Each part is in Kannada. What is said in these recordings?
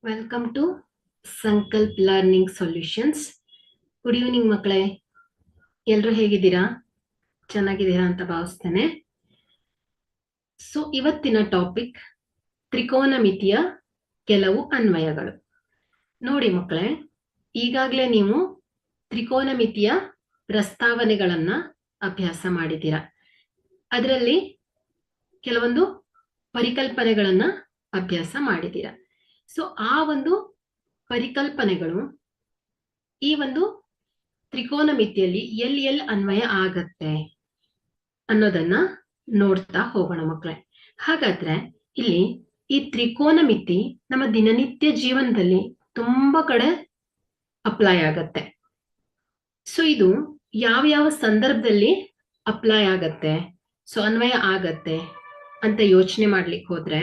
Welcome to Sankalp learning solutions. Good evening ಮಕ್ಕಳೇ, ಎಲ್ಲರೂ ಹೇಗಿದ್ದೀರಾ? ಚೆನ್ನಾಗಿದ್ದೀರಾ ಅಂತ ಭಾವಿಸ್ತೇನೆ. ಸೊ ಇವತ್ತಿನ ಟಾಪಿಕ್ ತ್ರಿಕೋನಮಿತಿಯ ಕೆಲವು ಅನ್ವಯಗಳು. ನೋಡಿ ಮಕ್ಕಳೇ, ಈಗಾಗಲೇ ನೀವು ತ್ರಿಕೋನಮಿತಿಯ ಪ್ರಸ್ತಾವನೆಗಳನ್ನ ಅಭ್ಯಾಸ ಮಾಡಿದ್ದೀರಾ. ಅದರಲ್ಲಿ ಕೆಲವೊಂದು ಪರಿಕಲ್ಪನೆಗಳನ್ನ ಅಭ್ಯಾಸ ಮಾಡಿದ್ದೀರಾ. ಸೊ ಆ ಒಂದು ಪರಿಕಲ್ಪನೆಗಳು ಈ ಒಂದು ತ್ರಿಕೋನಮಿತಿಯಲ್ಲಿ ಎಲ್ಲಿ ಅನ್ವಯ ಆಗತ್ತೆ ಅನ್ನೋದನ್ನ ನೋಡ್ತಾ ಹೋಗೋಣ ಮಕ್ಕಳೇ. ಹಾಗಾದ್ರೆ ಇಲ್ಲಿ ಈ ತ್ರಿಕೋನಮಿತಿ ನಮ್ಮ ದಿನನಿತ್ಯ ಜೀವನದಲ್ಲಿ ತುಂಬಾ ಕಡೆ ಅಪ್ಲೈ ಆಗತ್ತೆ. ಸೊ ಇದು ಯಾವ ಸಂದರ್ಭದಲ್ಲಿ ಅಪ್ಲೈ ಆಗತ್ತೆ, ಸೊ ಅನ್ವಯ ಆಗತ್ತೆ ಅಂತ ಯೋಚನೆ ಮಾಡ್ಲಿಕ್ಕೆ ಹೋದ್ರೆ,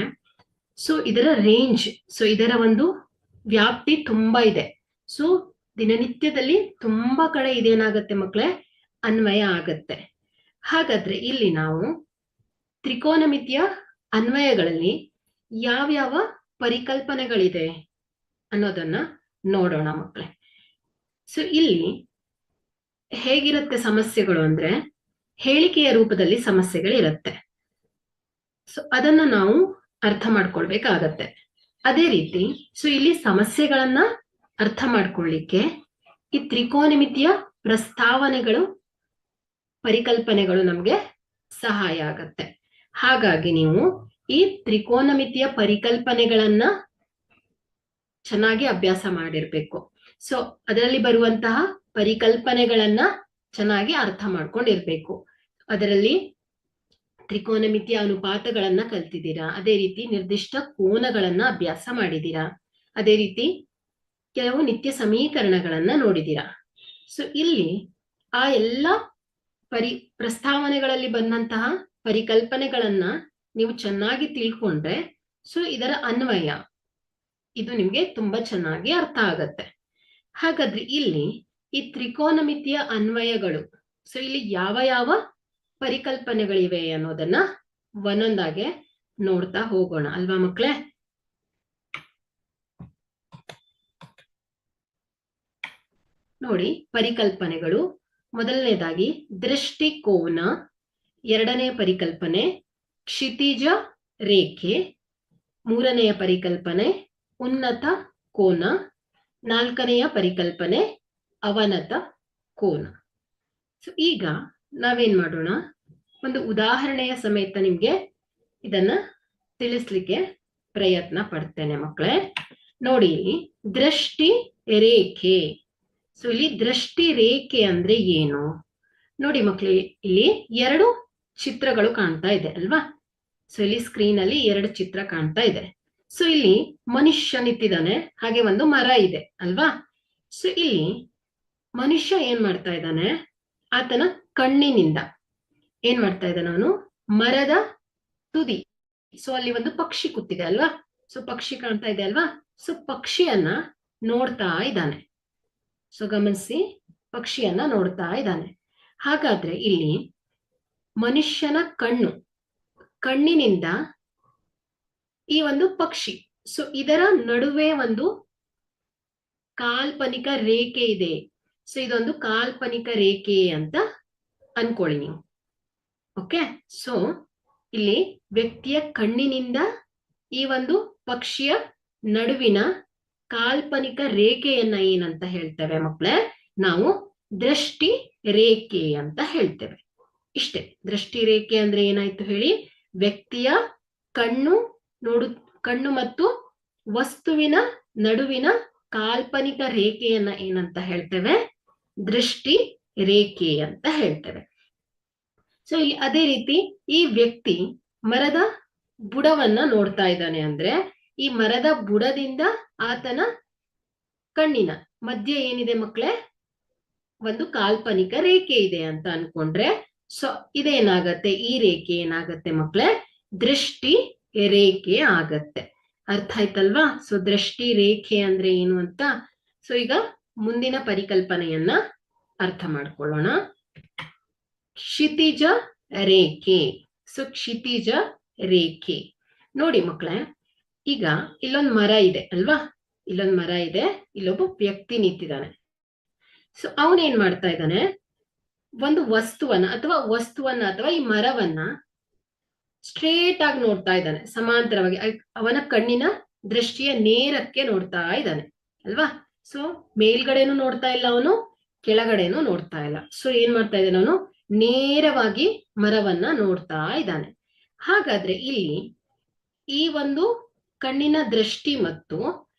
ಸೊ ಇದರ ರೇಂಜ್, ಸೊ ಇದರ ಒಂದು ವ್ಯಾಪ್ತಿ ತುಂಬಾ ಇದೆ. ಸೊ ದಿನನಿತ್ಯದಲ್ಲಿ ತುಂಬಾ ಕಡೆ ಇದೇನಾಗತ್ತೆ ಮಕ್ಕಳೇ, ಅನ್ವಯ ಆಗತ್ತೆ. ಹಾಗಾದ್ರೆ ಇಲ್ಲಿ ನಾವು ತ್ರಿಕೋನಮಿತಿಯ ಅನ್ವಯಗಳಲ್ಲಿ ಯಾವ್ಯಾವ ಪರಿಕಲ್ಪನೆಗಳಿದೆ ಅನ್ನೋದನ್ನ ನೋಡೋಣ ಮಕ್ಕಳೇ. ಸೊ ಇಲ್ಲಿ ಹೇಗಿರುತ್ತೆ ಸಮಸ್ಯೆಗಳು ಅಂದ್ರೆ, ಹೇಳಿಕೆಯ ರೂಪದಲ್ಲಿ ಸಮಸ್ಯೆಗಳಿರುತ್ತೆ. ಸೊ ಅದನ್ನ ನಾವು ಅರ್ಥ ಮಾಡ್ಕೊಳ್ಬೇಕಾಗತ್ತೆ. ಅದೇ ರೀತಿ ಸೊ ಇಲ್ಲಿ ಸಮಸ್ಯೆಗಳನ್ನ ಅರ್ಥ ಮಾಡ್ಕೊಳ್ಳಿಕ್ಕೆ ಈ ತ್ರಿಕೋನಮಿತಿಯ ಪ್ರಸ್ತಾವನೆಗಳು, ಪರಿಕಲ್ಪನೆಗಳು ನಮ್ಗೆ ಸಹಾಯ ಆಗತ್ತೆ. ಹಾಗಾಗಿ ನೀವು ಈ ತ್ರಿಕೋನಮಿತಿಯ ಪರಿಕಲ್ಪನೆಗಳನ್ನ ಚೆನ್ನಾಗಿ ಅಭ್ಯಾಸ ಮಾಡಿರ್ಬೇಕು. ಸೊ ಅದರಲ್ಲಿ ಬರುವಂತಹ ಪರಿಕಲ್ಪನೆಗಳನ್ನ ಚೆನ್ನಾಗಿ ಅರ್ಥ ಮಾಡ್ಕೊಂಡಿರ್ಬೇಕು. ಅದರಲ್ಲಿ ತ್ರಿಕೋನಮಿತಿಯ ಅನುಪಾತಗಳನ್ನ ಕಲ್ತಿದ್ದೀರಾ, ಅದೇ ರೀತಿ ನಿರ್ದಿಷ್ಟ ಕೋನಗಳನ್ನ ಅಭ್ಯಾಸ ಮಾಡಿದ್ದೀರಾ, ಅದೇ ರೀತಿ ಕೆಲವು ನಿತ್ಯ ಸಮೀಕರಣಗಳನ್ನ ನೋಡಿದ್ದೀರಾ. ಸೊ ಇಲ್ಲಿ ಆ ಎಲ್ಲ ಪ್ರಸ್ತಾವನೆಗಳಲ್ಲಿ ಬಂದಂತಹ ಪರಿಕಲ್ಪನೆಗಳನ್ನ ನೀವು ಚೆನ್ನಾಗಿ ತಿಳ್ಕೊಂಡ್ರೆ, ಸೊ ಇದರ ಅನ್ವಯ ಇದು ನಿಮ್ಗೆ ತುಂಬಾ ಚೆನ್ನಾಗಿ ಅರ್ಥ ಆಗತ್ತೆ. ಹಾಗಾದ್ರೆ ಇಲ್ಲಿ ಈ ತ್ರಿಕೋನಮಿತಿಯ ಅನ್ವಯಗಳು, ಸೊ ಇಲ್ಲಿ ಯಾವ ಪರಿಕಲ್ಪನೆಗಳಿವೆ ಅನ್ನೋದನ್ನ ಒಂದೊಂದಾಗೆ ನೋಡ್ತಾ ಹೋಗೋಣ ಅಲ್ವಾ ಮಕ್ಕಳೇ. ನೋಡಿ, ಪರಿಕಲ್ಪನೆಗಳು. ಮೊದಲನೇದಾಗಿ ದೃಷ್ಟಿಕೋನ, ಎರಡನೆಯ ಪರಿಕಲ್ಪನೆ ಕ್ಷಿತಿಜ ರೇಖೆ, ಮೂರನೆಯ ಪರಿಕಲ್ಪನೆ ಉನ್ನತ ಕೋನ, ನಾಲ್ಕನೆಯ ಪರಿಕಲ್ಪನೆ ಅವನತ ಕೋನ. ಸೊ ಈಗ ನಾವೇನ್ ಮಾಡೋಣ, ಒಂದು ಉದಾಹರಣೆಯ ಸಮೇತ ನಿಮ್ಗೆ ಇದನ್ನ ತಿಳಿಸ್ಲಿಕ್ಕೆ ಪ್ರಯತ್ನ ಪಡ್ತೇನೆ ಮಕ್ಕಳೇ. ನೋಡಿ, ದೃಷ್ಟಿ ರೇಖೆ. ಸೊ ಇಲ್ಲಿ ದೃಷ್ಟಿ ರೇಖೆ ಅಂದ್ರೆ ಏನು ನೋಡಿ ಮಕ್ಕಳೇ. ಇಲ್ಲಿ ಎರಡು ಚಿತ್ರಗಳು ಕಾಣ್ತಾ ಇದೆ ಅಲ್ವಾ. ಸೊ ಇಲ್ಲಿ ಸ್ಕ್ರೀನ್ ಅಲ್ಲಿ ಎರಡು ಚಿತ್ರ ಕಾಣ್ತಾ ಇದೆ. ಸೊ ಇಲ್ಲಿ ಮನುಷ್ಯ ನಿಂತಿದ್ದಾನೆ, ಹಾಗೆ ಒಂದು ಮರ ಇದೆ ಅಲ್ವಾ. ಸೊ ಇಲ್ಲಿ ಮನುಷ್ಯ ಏನ್ ಮಾಡ್ತಾ ಇದ್ದಾನೆ, ಆತನ ಕಣ್ಣಿನಿಂದ ಏನ್ ಮಾಡ್ತಾ ಇದ್ದಾನೆ, ಅವನು ಮರದ ತುದಿ, ಸೊ ಅಲ್ಲಿ ಒಂದು ಪಕ್ಷಿ ಕೂತಿದೆ ಅಲ್ವಾ. ಸೊ ಪಕ್ಷಿ ಕಾಣ್ತಾ ಇದೆ ಅಲ್ವಾ. ಸೊ ಪಕ್ಷಿಯನ್ನ ನೋಡ್ತಾ ಇದ್ದಾನೆ. ಸೊ ಗಮನಿಸಿ, ಪಕ್ಷಿಯನ್ನ ನೋಡ್ತಾ ಇದ್ದಾನೆ. ಹಾಗಾದ್ರೆ ಇಲ್ಲಿ ಮನುಷ್ಯನ ಕಣ್ಣಿನಿಂದ ಈ ಒಂದು ಪಕ್ಷಿ, ಸೊ ಇದರ ನಡುವೆ ಒಂದು ಕಾಲ್ಪನಿಕ ರೇಖೆ ಇದೆ. ಸೊ ಇದೊಂದು ಕಾಲ್ಪನಿಕ ರೇಖೆ ಅಂತ ಅನ್ಕೊಳ್ಳಿ ನೀವು. ಓಕೆ. ಸೊ ಇಲ್ಲಿ ವ್ಯಕ್ತಿಯ ಕಣ್ಣಿನಿಂದ ಈ ಒಂದು ಪಕ್ಷಿಯ ನಡುವಿನ ಕಾಲ್ಪನಿಕ ರೇಖೆಯನ್ನ ಏನಂತ ಹೇಳ್ತೇವೆ ಮಕ್ಕಳೇ, ನಾವು ದೃಷ್ಟಿ ರೇಖೆ ಅಂತ ಹೇಳ್ತೇವೆ. ಇಷ್ಟೇ. ದೃಷ್ಟಿ ರೇಖೆ ಅಂದ್ರೆ ಏನಾಯ್ತು ಹೇಳಿ, ವ್ಯಕ್ತಿಯ ಕಣ್ಣು ಮತ್ತು ವಸ್ತುವಿನ ನಡುವಿನ ಕಾಲ್ಪನಿಕ ರೇಖೆಯನ್ನ ಏನಂತ ಹೇಳ್ತೇವೆ, ದೃಷ್ಟಿ ರೇಖೆ ಅಂತ ಹೇಳ್ತೇವೆ. ಸೊ ಇಲ್ಲಿ ಅದೇ ರೀತಿ ಈ ವ್ಯಕ್ತಿ ಮರದ ಬುಡವನ್ನ ನೋಡ್ತಾ ಇದ್ದಾನೆ ಅಂದ್ರೆ, ಈ ಮರದ ಬುಡದಿಂದ ಆತನ ಕಣ್ಣಿನ ಮಧ್ಯೆ ಏನಿದೆ ಮಕ್ಕಳೇ, ಒಂದು ಕಾಲ್ಪನಿಕ ರೇಖೆ ಇದೆ ಅಂತ ಅನ್ಕೊಂಡ್ರೆ, ಸೊ ಇದೇನಾಗತ್ತೆ, ಈ ರೇಖೆ ಏನಾಗತ್ತೆ ಮಕ್ಕಳೇ, ದೃಷ್ಟಿ ರೇಖೆ ಆಗತ್ತೆ. ಅರ್ಥ ಆಯ್ತಲ್ವಾ. ಸೊ ದೃಷ್ಟಿ ರೇಖೆ ಅಂದ್ರೆ ಏನು ಅಂತ. ಸೊ ಈಗ ಮುಂದಿನ ಪರಿಕಲ್ಪನೆಯನ್ನ ಅರ್ಥ ಮಾಡ್ಕೊಳ್ಳೋಣ. ಕ್ಷಿತಿಜ ರೇಖೆ. ಸೊ ಕ್ಷಿತಿಜ ರೇಖೆ ನೋಡಿ ಮಕ್ಕಳೇ, ಈಗ ಇಲ್ಲೊಂದು ಮರ ಇದೆ ಅಲ್ವಾ. ಇಲ್ಲೊಂದು ಮರ ಇದೆ, ಇಲ್ಲೊಬ್ಬ ವ್ಯಕ್ತಿ ನಿಂತಿದ್ದಾನೆ. ಸೊ ಅವನೇನ್ ಮಾಡ್ತಾ ಇದ್ದಾನೆ, ಒಂದು ವಸ್ತುವನ್ನ ಅಥವಾ ಈ ಮರವನ್ನ ಸ್ಟ್ರೇಟ್ ಆಗಿ ನೋಡ್ತಾ ಇದ್ದಾನೆ, ಸಮಾಂತರವಾಗಿ. ಅವನ ಕಣ್ಣಿನ ದೃಷ್ಟಿಯ ನೇರಕ್ಕೆ ನೋಡ್ತಾ ಇದ್ದಾನೆ ಅಲ್ವಾ. ಸೊ ಮೇಲ್ಗಡೆನೂ ನೋಡ್ತಾ ಇಲ್ಲ ಅವನು, ಕೆಳಗಡೆನೂ ನೋಡ್ತಾ ಇಲ್ಲ. ಸೊ ಏನ್ ಮಾಡ್ತಾ ಇದ್ದಾನೆ ಅವನು, ನೇರವಾಗಿ ಮರವನ್ನ ನೋಡ್ತಾ ಇದ್ದಾನೆ. ಹಾಗಾದ್ರೆ ಇಲ್ಲಿ ಈ ಒಂದು ಕಣ್ಣಿನ ದೃಷ್ಟಿ ಮತ್ತು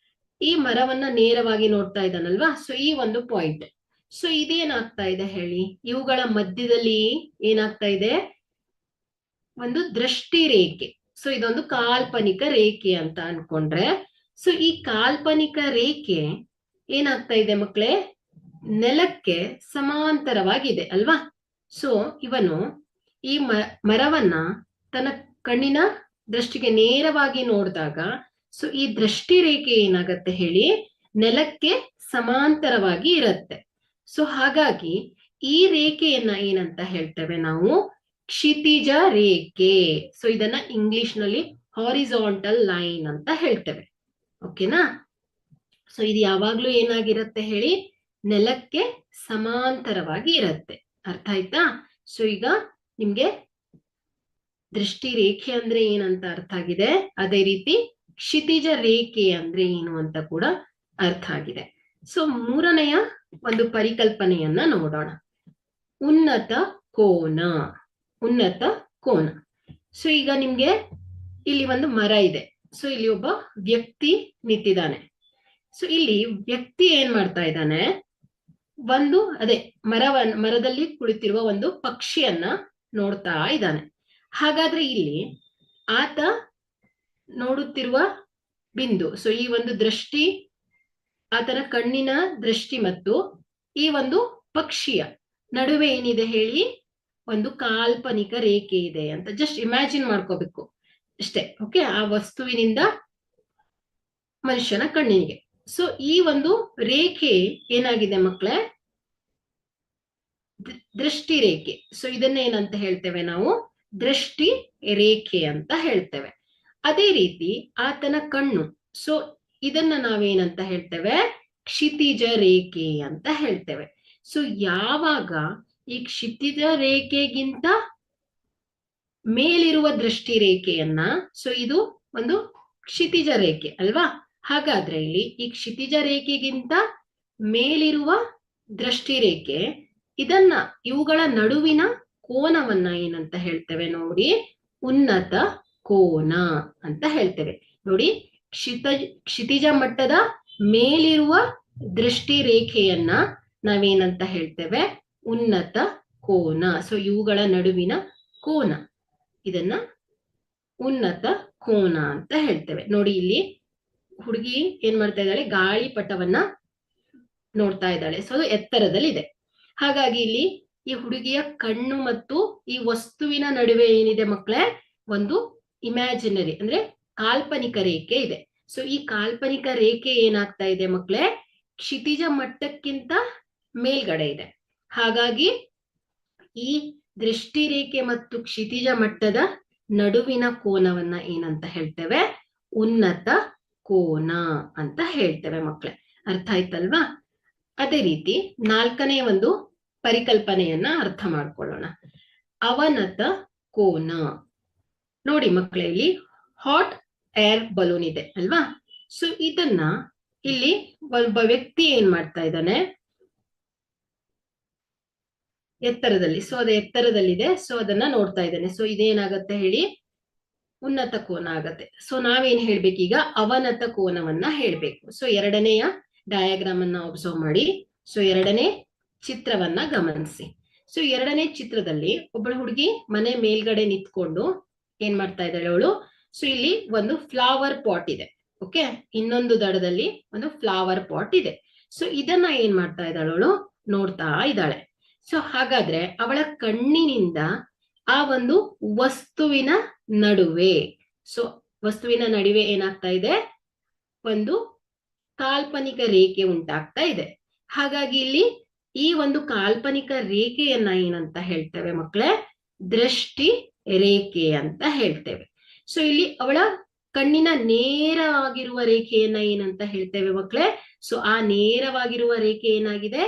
ಈ ಮರವನ್ನ ನೇರವಾಗಿ ನೋಡ್ತಾ ಇದ್ದಾನಲ್ವಾ. ಸೊ ಈ ಒಂದು ಪಾಯಿಂಟ್. ಸೊ ಇದೇನಾಗ್ತಾ ಇದೆ ಹೇಳಿ, ಇವುಗಳ ಮಧ್ಯದಲ್ಲಿ ಏನಾಗ್ತಾ ಇದೆ, ಒಂದು ದೃಷ್ಟಿ ರೇಖೆ. ಸೊ ಇದೊಂದು ಕಾಲ್ಪನಿಕ ರೇಖೆ ಅಂತ ಅನ್ಕೊಂಡ್ರೆ, ಸೊ ಈ ಕಾಲ್ಪನಿಕ ರೇಖೆ ಏನಾಗ್ತಾ ಇದೆ ಮಕ್ಕಳೇ, ನೆಲಕ್ಕೆ ಸಮಾಂತರವಾಗಿದೆ ಅಲ್ವಾ. ಸೊ ಇವನು ಈ ಮರವನ್ನ ತನ್ನ ಕಣ್ಣಿನ ದೃಷ್ಟಿಗೆ ನೇರವಾಗಿ ನೋಡಿದಾಗ, ಸೊ ಈ ದೃಷ್ಟಿ ರೇಖೆ ಏನಾಗತ್ತೆ ಹೇಳಿ, ನೆಲಕ್ಕೆ ಸಮಾಂತರವಾಗಿ ಇರುತ್ತೆ. ಸೊ ಹಾಗಾಗಿ ಈ ರೇಖೆಯನ್ನ ಏನಂತ ಹೇಳ್ತೇವೆ ನಾವು, ಕ್ಷಿತಿಜ ರೇಖೆ. ಸೊ ಇದನ್ನ ಇಂಗ್ಲಿಷ್ ನಲ್ಲಿ ಹಾರಿಜಾಂಟಲ್ ಲೈನ್ ಅಂತ ಹೇಳ್ತೇವೆ. ಓಕೆನಾ. ಸೊ ಇದು ಯಾವಾಗ್ಲೂ ಏನಾಗಿರುತ್ತೆ ಹೇಳಿ, ನೆಲಕ್ಕೆ ಸಮಾಂತರವಾಗಿ ಇರುತ್ತೆ. ಅರ್ಥ ಆಯ್ತಾ. ಸೊ ಈಗ ನಿಮ್ಗೆ ದೃಷ್ಟಿ ರೇಖೆ ಅಂದ್ರೆ ಏನಂತ ಅರ್ಥ ಆಗಿದೆ, ಅದೇ ರೀತಿ ಕ್ಷಿತಿಜ ರೇಖೆ ಅಂದ್ರೆ ಏನು ಅಂತ ಕೂಡ ಅರ್ಥ ಆಗಿದೆ. ಸೊ ಮೂರನೆಯ ಒಂದು ಪರಿಕಲ್ಪನೆಯನ್ನ ನೋಡೋಣ, ಉನ್ನತ ಕೋನ. ಉನ್ನತ ಕೋನ. ಸೊ ಈಗ ನಿಮ್ಗೆ ಇಲ್ಲಿ ಒಂದು ಮರ ಇದೆ, ಸೊ ಇಲ್ಲಿ ಒಬ್ಬ ವ್ಯಕ್ತಿ ನಿಂತಿದ್ದಾನೆ. ಸೊ ಇಲ್ಲಿ ವ್ಯಕ್ತಿ ಏನ್ ಮಾಡ್ತಾ ಇದ್ದಾನೆ, ಒಂದು ಮರದಲ್ಲಿ ಕುಳಿತಿರುವ ಒಂದು ಪಕ್ಷಿಯನ್ನ ನೋಡ್ತಾ ಇದ್ದಾನೆ. ಹಾಗಾದ್ರೆ ಇಲ್ಲಿ ಆತ ನೋಡುತ್ತಿರುವ ಬಿಂದು, ಸೊ ಈ ಒಂದು ದೃಷ್ಟಿ, ಆತನ ಕಣ್ಣಿನ ದೃಷ್ಟಿ ಮತ್ತು ಈ ಒಂದು ಪಕ್ಷಿಯ ನಡುವೆ ಏನಿದೆ ಹೇಳಿ, ಒಂದು ಕಾಲ್ಪನಿಕ ರೇಖೆ ಇದೆ ಅಂತ ಜಸ್ಟ್ ಇಮ್ಯಾಜಿನ್ ಮಾಡ್ಕೋಬೇಕು ಅಷ್ಟೇ. ಓಕೆ, ಆ ವಸ್ತುವಿನಿಂದ ಮನುಷ್ಯನ ಕಣ್ಣಿಗೆ. ಸೊ ಈ ಒಂದು ರೇಖೆ ಏನಾಗಿದೆ ಮಕ್ಕಳೇ, ದೃಷ್ಟಿ ರೇಖೆ. ಸೊ ಇದನ್ನ ಏನಂತ ಹೇಳ್ತೇವೆ ನಾವು, ದೃಷ್ಟಿ ರೇಖೆ ಅಂತ ಹೇಳ್ತೇವೆ. ಅದೇ ರೀತಿ ಆತನ ಕಣ್ಣು, ಸೊ ಇದನ್ನ ನಾವೇನಂತ ಹೇಳ್ತೇವೆ, ಕ್ಷಿತಿಜ ರೇಖೆ ಅಂತ ಹೇಳ್ತೇವೆ. ಸೊ ಯಾವಾಗ ಈ ಕ್ಷಿತಿಜ ರೇಖೆಗಿಂತ ಮೇಲಿರುವ ದೃಷ್ಟಿ ರೇಖೆಯನ್ನ, ಸೊ ಇದು ಒಂದು ಕ್ಷಿತಿಜ ರೇಖೆ ಅಲ್ವಾ. ಹಾಗಾದ್ರೆ ಇಲ್ಲಿ ಈ ಕ್ಷಿತಿಜ ರೇಖೆಗಿಂತ ಮೇಲಿರುವ ದೃಷ್ಟಿ ರೇಖೆ, ಇವುಗಳ ನಡುವಿನ ಕೋನವನ್ನ ಏನಂತ ಹೇಳ್ತೇವೆ ನೋಡಿ, ಉನ್ನತ ಕೋನ ಅಂತ ಹೇಳ್ತೇವೆ. ನೋಡಿ, ಕ್ಷಿತಿಜ ಮಟ್ಟದ ಮೇಲಿರುವ ದೃಷ್ಟಿ ರೇಖೆಯನ್ನ ನಾವೇನಂತ ಹೇಳ್ತೇವೆ, ಉನ್ನತ ಕೋನ. ಸೊ ಇವುಗಳ ನಡುವಿನ ಕೋನ, ಇದನ್ನ ಉನ್ನತ ಕೋನ ಅಂತ ಹೇಳ್ತೇವೆ. ನೋಡಿ ಇಲ್ಲಿ ಹುಡುಗಿ ಏನ್ ಮಾಡ್ತಾ ಇದ್ದಾಳೆ, ಗಾಳಿಪಟವನ್ನ ನೋಡ್ತಾ ಇದ್ದಾಳೆ. ಸೊ ಅದು ಎತ್ತರದಲ್ಲಿದೆ. ಹಾಗಾಗಿ ಇಲ್ಲಿ ಈ ಹುಡುಗಿಯ ಕಣ್ಣು ಮತ್ತು ಈ ವಸ್ತುವಿನ ನಡುವೆ ಏನಿದೆ ಮಕ್ಕಳೇ, ಒಂದು ಇಮ್ಯಾಜಿನರಿ ಅಂದ್ರೆ ಕಾಲ್ಪನಿಕ ರೇಖೆ ಇದೆ. ಸೊ ಈ ಕಾಲ್ಪನಿಕ ರೇಖೆ ಏನಾಗ್ತಾ ಇದೆ ಮಕ್ಕಳೇ, ಕ್ಷಿತಿಜ ಮಟ್ಟಕ್ಕಿಂತ ಮೇಲ್ಗಡೆ ಇದೆ. ಹಾಗಾಗಿ ಈ ದೃಷ್ಟಿ ರೇಖೆ ಮತ್ತು ಕ್ಷಿತಿಜ ಮಟ್ಟದ ನಡುವಿನ ಕೋನವನ್ನ ಏನಂತ ಹೇಳ್ತೇವೆ, ಉನ್ನತ ಕೋನ ಅಂತ ಹೇಳ್ತೇವೆ ಮಕ್ಕಳೇ. ಅರ್ಥ ಆಯ್ತಲ್ವಾ. ಅದೇ ರೀತಿ ನಾಲ್ಕನೇ ಒಂದು ಪರಿಕಲ್ಪನೆಯನ್ನ ಅರ್ಥ ಮಾಡ್ಕೊಳ್ಳೋಣ, ಅವನತ ಕೋನ. ನೋಡಿ ಮಕ್ಕಳೇ, ಇಲ್ಲಿ ಹಾಟ್ ಏರ್ ಬಲೂನ್ ಇದೆ ಅಲ್ವಾ. ಸೊ ಇದನ್ನ ಇಲ್ಲಿ ಒಬ್ಬ ವ್ಯಕ್ತಿ ಏನ್ ಮಾಡ್ತಾ ಇದ್ದಾನೆ, ಎತ್ತರದಲ್ಲಿ. ಸೊ ಅದು ಎತ್ತರದಲ್ಲಿದೆ, ಸೊ ಅದನ್ನ ನೋಡ್ತಾ ಇದ್ದಾನೆ. ಸೊ ಇದೇನಾಗತ್ತೆ ಹೇಳಿ, ಉನ್ನತ ಕೋನ ಆಗತ್ತೆ. ಸೊ ನಾವೇನ್ ಹೇಳ್ಬೇಕೀಗ, ಅವನತ ಕೋನವನ್ನ ಹೇಳ್ಬೇಕು. ಸೊ ಎರಡನೆಯ ಡಯಾಗ್ರಾಮ್ ಅನ್ನ ಒಬ್ಸರ್ವ್ ಮಾಡಿ. ಸೊ ಎರಡನೇ ಚಿತ್ರವನ್ನ ಗಮನಿಸಿ. ಸೊ ಎರಡನೇ ಚಿತ್ರದಲ್ಲಿ ಒಬ್ಬಳು ಹುಡುಗಿ ಮನೆ ಮೇಲ್ಗಡೆ ನಿಂತ್ಕೊಂಡು ಏನ್ ಮಾಡ್ತಾ ಇದ್ದಾಳೆ ಅವಳು, ಸೊ ಇಲ್ಲಿ ಒಂದು ಫ್ಲವರ್ ಪಾಟ್ ಇದೆ. ಓಕೆ, ಇನ್ನೊಂದು ದಡದಲ್ಲಿ ಒಂದು ಫ್ಲವರ್ ಪಾಟ್ ಇದೆ. ಸೊ ಇದನ್ನ ಏನ್ ಮಾಡ್ತಾ ಇದ್ದಾಳೆ ಅವಳು, ನೋಡ್ತಾ ಇದ್ದಾಳೆ. ಸೊ ಹಾಗಾದ್ರೆ ಅವಳ ಕಣ್ಣಿನಿಂದ ಆ ಒಂದು ವಸ್ತುವಿನ ನಡುವೆ, ಸೊ ವಸ್ತುವಿನ ನಡುವೆ ಏನಾಗ್ತಾ ಇದೆ, ಒಂದು ಕಾಲ್ಪನಿಕ ರೇಖೆ ಉಂಟಾಗ್ತಾ ಇದೆ. ಹಾಗಾಗಿ ಇಲ್ಲಿ ಈ ಒಂದು ಕಾಲ್ಪನಿಕ ರೇಖೆಯನ್ನ ಏನಂತ ಹೇಳ್ತೇವೆ ಮಕ್ಕಳೇ, ದೃಷ್ಟಿ ರೇಖೆ ಅಂತ ಹೇಳ್ತೇವೆ. ಸೊ ಇಲ್ಲಿ ಅವಳ ಕಣ್ಣಿನ ನೇರವಾಗಿರುವ ರೇಖೆಯನ್ನ ಏನಂತ ಹೇಳ್ತೇವೆ ಮಕ್ಕಳೇ? ಸೊ ಆ ನೇರವಾಗಿರುವ ರೇಖೆ ಏನಾಗಿದೆ,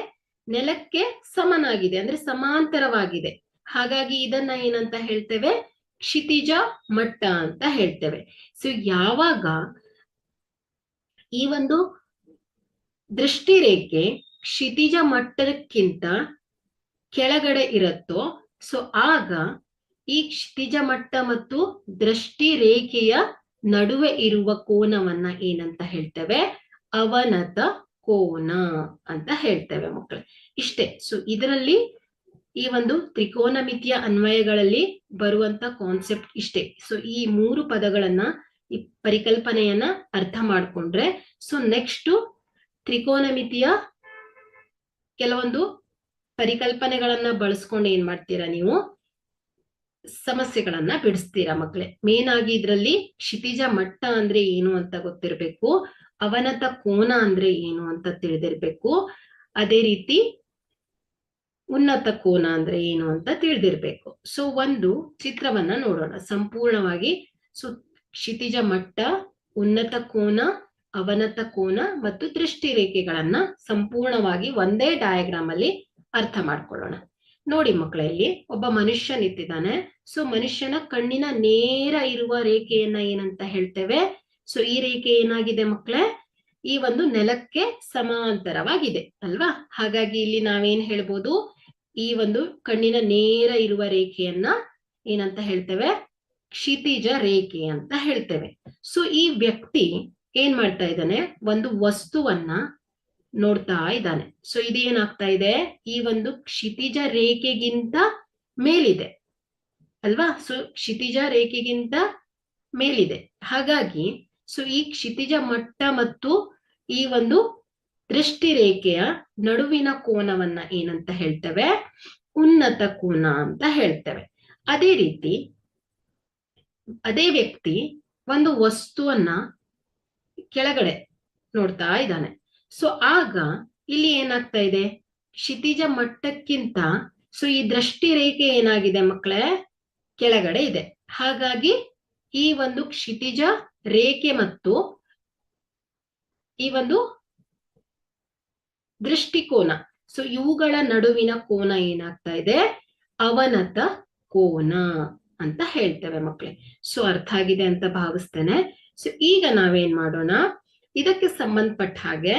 ನೆಲಕ್ಕೆ ಸಮನಾಗಿದೆ, ಅಂದ್ರೆ ಸಮಾಂತರವಾಗಿದೆ. ಹಾಗಾಗಿ ಇದನ್ನ ಏನಂತ ಹೇಳ್ತೇವೆ? ಕ್ಷಿತಿಜ ಮಟ್ಟ ಅಂತ ಹೇಳ್ತೇವೆ. ಸೊ ಯಾವಾಗ ಈ ಒಂದು ದೃಷ್ಟಿ ರೇಖೆ ಕ್ಷಿತಿಜ ಮಟ್ಟಕ್ಕಿಂತ ಕೆಳಗಡೆ ಇರುತ್ತೋ, ಸೊ ಆಗ ಈ ಕ್ಷಿತಿಜ ಮಟ್ಟ ಮತ್ತು ದೃಷ್ಟಿ ರೇಖೆಯ ನಡುವೆ ಇರುವ ಕೋನವನ್ನ ಏನಂತ ಹೇಳ್ತೇವೆ? ಅವನತ ಕೋನ ಅಂತ ಹೇಳ್ತೇವೆ ಮಕ್ಕಳೇ. ಇಷ್ಟೇ. ಸೊ ಇದರಲ್ಲಿ ಈ ಒಂದು ತ್ರಿಕೋನಮಿತಿಯ ಅನ್ವಯಗಳಲ್ಲಿ ಬರುವಂತ ಕಾನ್ಸೆಪ್ಟ್ ಇಷ್ಟೇ. ಸೊ ಈ 3 ಪದಗಳನ್ನ, ಈ ಪರಿಕಲ್ಪನೆಯನ್ನ ಅರ್ಥ ಮಾಡ್ಕೊಂಡ್ರೆ, ಸೊ ನೆಕ್ಸ್ಟ್ ತ್ರಿಕೋನಮಿತಿಯ ಕೆಲವೊಂದು ಪರಿಕಲ್ಪನೆಗಳನ್ನ ಬಳಸ್ಕೊಂಡು ಏನ್ ಮಾಡ್ತೀರಾ ನೀವು? ಸಮಸ್ಯೆಗಳನ್ನ ಬಿಡಿಸ್ತೀರಾ ಮಕ್ಕಳೇ. ಮೇನ್ ಆಗಿ ಇದ್ರಲ್ಲಿ ಕ್ಷಿತಿಜ ಮಟ್ಟ ಅಂದ್ರೆ ಏನು ಅಂತ ಗೊತ್ತಿರ್ಬೇಕು, ಅವನತ ಕೋನ ಅಂದ್ರೆ ಏನು ಅಂತ ತಿಳಿದಿರ್ಬೇಕು, ಅದೇ ರೀತಿ ಉನ್ನತ ಕೋನ ಅಂದ್ರೆ ಏನು ಅಂತ ತಿಳಿದಿರ್ಬೇಕು. ಸೊ ಒಂದು ಚಿತ್ರವನ್ನ ನೋಡೋಣ ಸಂಪೂರ್ಣವಾಗಿ. ಸೊ ಕ್ಷಿತಿಜ ಮಟ್ಟ, ಉನ್ನತ ಕೋನ, ಅವನತ ಕೋನ ಮತ್ತು ದೃಷ್ಟಿ ರೇಖೆಗಳನ್ನ ಸಂಪೂರ್ಣವಾಗಿ ಒಂದೇ ಡಯಾಗ್ರಾಮ್ ಅಲ್ಲಿ ಅರ್ಥ ಮಾಡ್ಕೊಳ್ಳೋಣ. ನೋಡಿ ಮಕ್ಕಳಲ್ಲಿ ಒಬ್ಬ ಮನುಷ್ಯ ನಿಂತಿದ್ದಾನೆ. ಸೊ ಮನುಷ್ಯನ ಕಣ್ಣಿನ ನೇರ ಇರುವ ರೇಖೆಯನ್ನ ಏನಂತ ಹೇಳ್ತೇವೆ? ಸೊ ಈ ರೇಖೆ ಏನಾಗಿದೆ ಮಕ್ಕಳೇ? ಈ ಒಂದು ನೆಲಕ್ಕೆ ಸಮಾಂತರವಾಗಿದೆ ಅಲ್ವಾ? ಹಾಗಾಗಿ ಇಲ್ಲಿ ನಾವೇನ್ ಹೇಳ್ಬೋದು? ಈ ಒಂದು ಕಣ್ಣಿನ ನೇರ ಇರುವ ರೇಖೆಯನ್ನ ಏನಂತ ಹೇಳ್ತೇವೆ? ಕ್ಷಿತಿಜ ರೇಖೆ ಅಂತ ಹೇಳ್ತೇವೆ. ಸೊ ಈ ವ್ಯಕ್ತಿ ಏನ್ ಮಾಡ್ತಾ ಇದ್ದಾನೆ? ಒಂದು ವಸ್ತುವನ್ನ ನೋಡ್ತಾ ಇದ್ದಾನೆ. ಸೊ ಇದೇನಾಗ್ತಾ ಇದೆ? ಈ ಒಂದು ಕ್ಷಿತಿಜ ರೇಖೆಗಿಂತ ಮೇಲಿದೆ ಅಲ್ವಾ? ಸೊ ಕ್ಷಿತಿಜ ರೇಖೆಗಿಂತ ಮೇಲಿದೆ. ಹಾಗಾಗಿ ಸೊ ಈ ಕ್ಷಿತಿಜ ಮಟ್ಟ ಮತ್ತು ಈ ಒಂದು ದೃಷ್ಟಿ ರೇಖೆಯ ನಡುವಿನ ಕೋನವನ್ನ ಏನಂತ ಹೇಳ್ತೇವೆ? ಉನ್ನತ ಕೋನ ಅಂತ ಹೇಳ್ತೇವೆ. ಅದೇ ರೀತಿ ಅದೇ ವ್ಯಕ್ತಿ ಒಂದು ವಸ್ತುವನ್ನ ಕೆಳಗಡೆ ನೋಡ್ತಾ ಇದ್ದಾನೆ. ಸೊ ಆಗ ಇಲ್ಲಿ ಏನಾಗ್ತಾ ಇದೆ? ಕ್ಷಿತಿಜ ಮಟ್ಟಕ್ಕಿಂತ ಸೊ ಈ ದೃಷ್ಟಿ ರೇಖೆ ಏನಾಗಿದೆ ಮಕ್ಕಳೇ? ಕೆಳಗಡೆ ಇದೆ. ಹಾಗಾಗಿ ಈ ಒಂದು ಕ್ಷಿತಿಜ ರೇಖೆ ಮತ್ತು ಈ ಒಂದು ದೃಷ್ಟಿಕೋನ, ಸೊ ಇವುಗಳ ನಡುವಿನ ಕೋನ ಏನಾಗ್ತಾ ಇದೆ? ಅವನತ ಕೋನ ಅಂತ ಹೇಳ್ತೇವೆ ಮಕ್ಕಳೇ. ಸೊ ಅರ್ಥ ಆಗಿದೆ ಅಂತ ಭಾವಿಸ್ತೇನೆ. ಸೊ ಈಗ ನಾವೇನ್ ಮಾಡೋಣ? ಇದಕ್ಕೆ ಸಂಬಂಧಪಟ್ಟ ಹಾಗೆ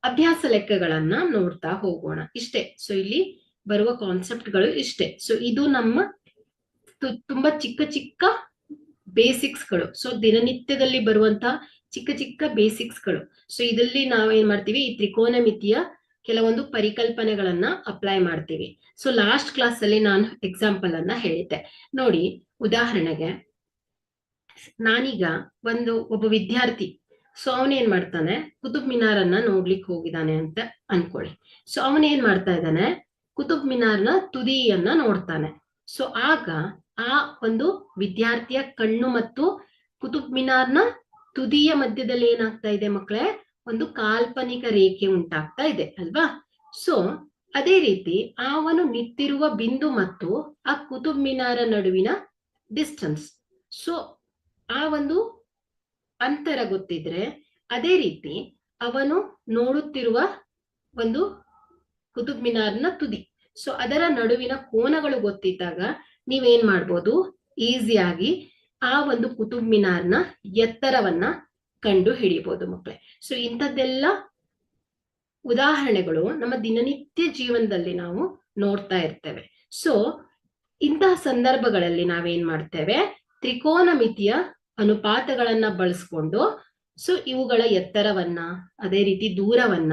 ಅಭ್ಯಾಸ ಲೆಕ್ಕಗಳನ್ನ ನೋಡ್ತಾ ಹೋಗೋಣ. ಇಷ್ಟೇ. ಸೊ ಇಲ್ಲಿ ಬರುವ ಕಾನ್ಸೆಪ್ಟ್ಗಳು ಇಷ್ಟೇ. ಸೊ ಇದು ನಮ್ಮ ತುಂಬಾ ಚಿಕ್ಕ ಚಿಕ್ಕ ಬೇಸಿಕ್ಸ್ಗಳು. ಸೊ ದಿನನಿತ್ಯದಲ್ಲಿ ಬರುವಂತ ಚಿಕ್ಕ ಚಿಕ್ಕ ಬೇಸಿಕ್ಸ್ಗಳು. ಸೊ ಇದರಲ್ಲಿ ನಾವೇನ್ ಮಾಡ್ತೀವಿ? ಈ ತ್ರಿಕೋನಮಿತಿಯ ಕೆಲವೊಂದು ಪರಿಕಲ್ಪನೆಗಳನ್ನ ಅಪ್ಲೈ ಮಾಡ್ತೀವಿ. ಸೊ ಲಾಸ್ಟ್ ಕ್ಲಾಸ್ ಅಲ್ಲಿ ನಾನು ಎಕ್ಸಾಂಪಲ್ ಅನ್ನ ಹೇಳಿದ್ದೆ ನೋಡಿ. ಉದಾಹರಣೆಗೆ ನಾನೀಗ ಒಬ್ಬ ವಿದ್ಯಾರ್ಥಿ, ಸೊ ಅವನೇನ್ ಮಾಡ್ತಾನೆ? ಕುತುಬ್ ಮಿನಾರನ್ನ ನೋಡ್ಲಿಕ್ಕೆ ಹೋಗಿದ್ದಾನೆ ಅಂತ ಅನ್ಕೊಳ್ಳಿ. ಸೊ ಅವನೇನ್ ಮಾಡ್ತಾ ಇದ್ದಾನೆ? ಕುತುಬ್ ಮಿನಾರ್ನ ತುದಿಯನ್ನ ನೋಡ್ತಾನೆ. ಸೊ ಆಗ ಆ ಒಂದು ವಿದ್ಯಾರ್ಥಿಯ ಕಣ್ಣು ಮತ್ತು ಕುತುಬ್ ಮಿನಾರ್ನ ತುದಿಯ ಮಧ್ಯದಲ್ಲಿ ಏನಾಗ್ತಾ ಇದೆ ಮಕ್ಕಳೇ? ಒಂದು ಕಾಲ್ಪನಿಕ ರೇಖೆ ಉಂಟಾಗ್ತಾ ಇದೆ ಅಲ್ವಾ? ಸೊ ಅದೇ ರೀತಿ ಅವನು ನಿಂತಿರುವ ಬಿಂದು ಮತ್ತು ಆ ಕುತುಬ್ ಮಿನಾರ ನಡುವಿನ ಡಿಸ್ಟೆನ್ಸ್, ಸೊ ಆ ಒಂದು ಅಂತರ ಗೊತ್ತಿದ್ರೆ, ಅದೇ ರೀತಿ ಅವನು ನೋಡುತ್ತಿರುವ ಒಂದು ಕುತುಬ್ ಮಿನಾರ್ನ ತುದಿ, ಸೊ ಅದರ ನಡುವಿನ ಕೋನಗಳು ಗೊತ್ತಿದ್ದಾಗ ನೀವೇನ್ ಮಾಡ್ಬೋದು? ಈಸಿಯಾಗಿ ಆ ಒಂದು ಕುತುಬ್ ಮಿನಾರ್ನ ಎತ್ತರವನ್ನ ಕಂಡು ಹಿಡಿಬಹುದು ಮಕ್ಕಳೇ. ಸೊ ಇಂಥದ್ದೆಲ್ಲ ಉದಾಹರಣೆಗಳು ನಮ್ಮ ದಿನನಿತ್ಯ ಜೀವನದಲ್ಲಿ ನಾವು ನೋಡ್ತಾ ಇರ್ತೇವೆ. ಸೊ ಇಂತಹ ಸಂದರ್ಭಗಳಲ್ಲಿ ನಾವೇನ್ ಮಾಡ್ತೇವೆ? ತ್ರಿಕೋನಮಿತಿಯ ಅನುಪಾತಗಳನ್ನ ಬಳಸ್ಕೊಂಡು ಸೊ ಇವುಗಳ ಎತ್ತರವನ್ನ, ಅದೇ ರೀತಿ ದೂರವನ್ನ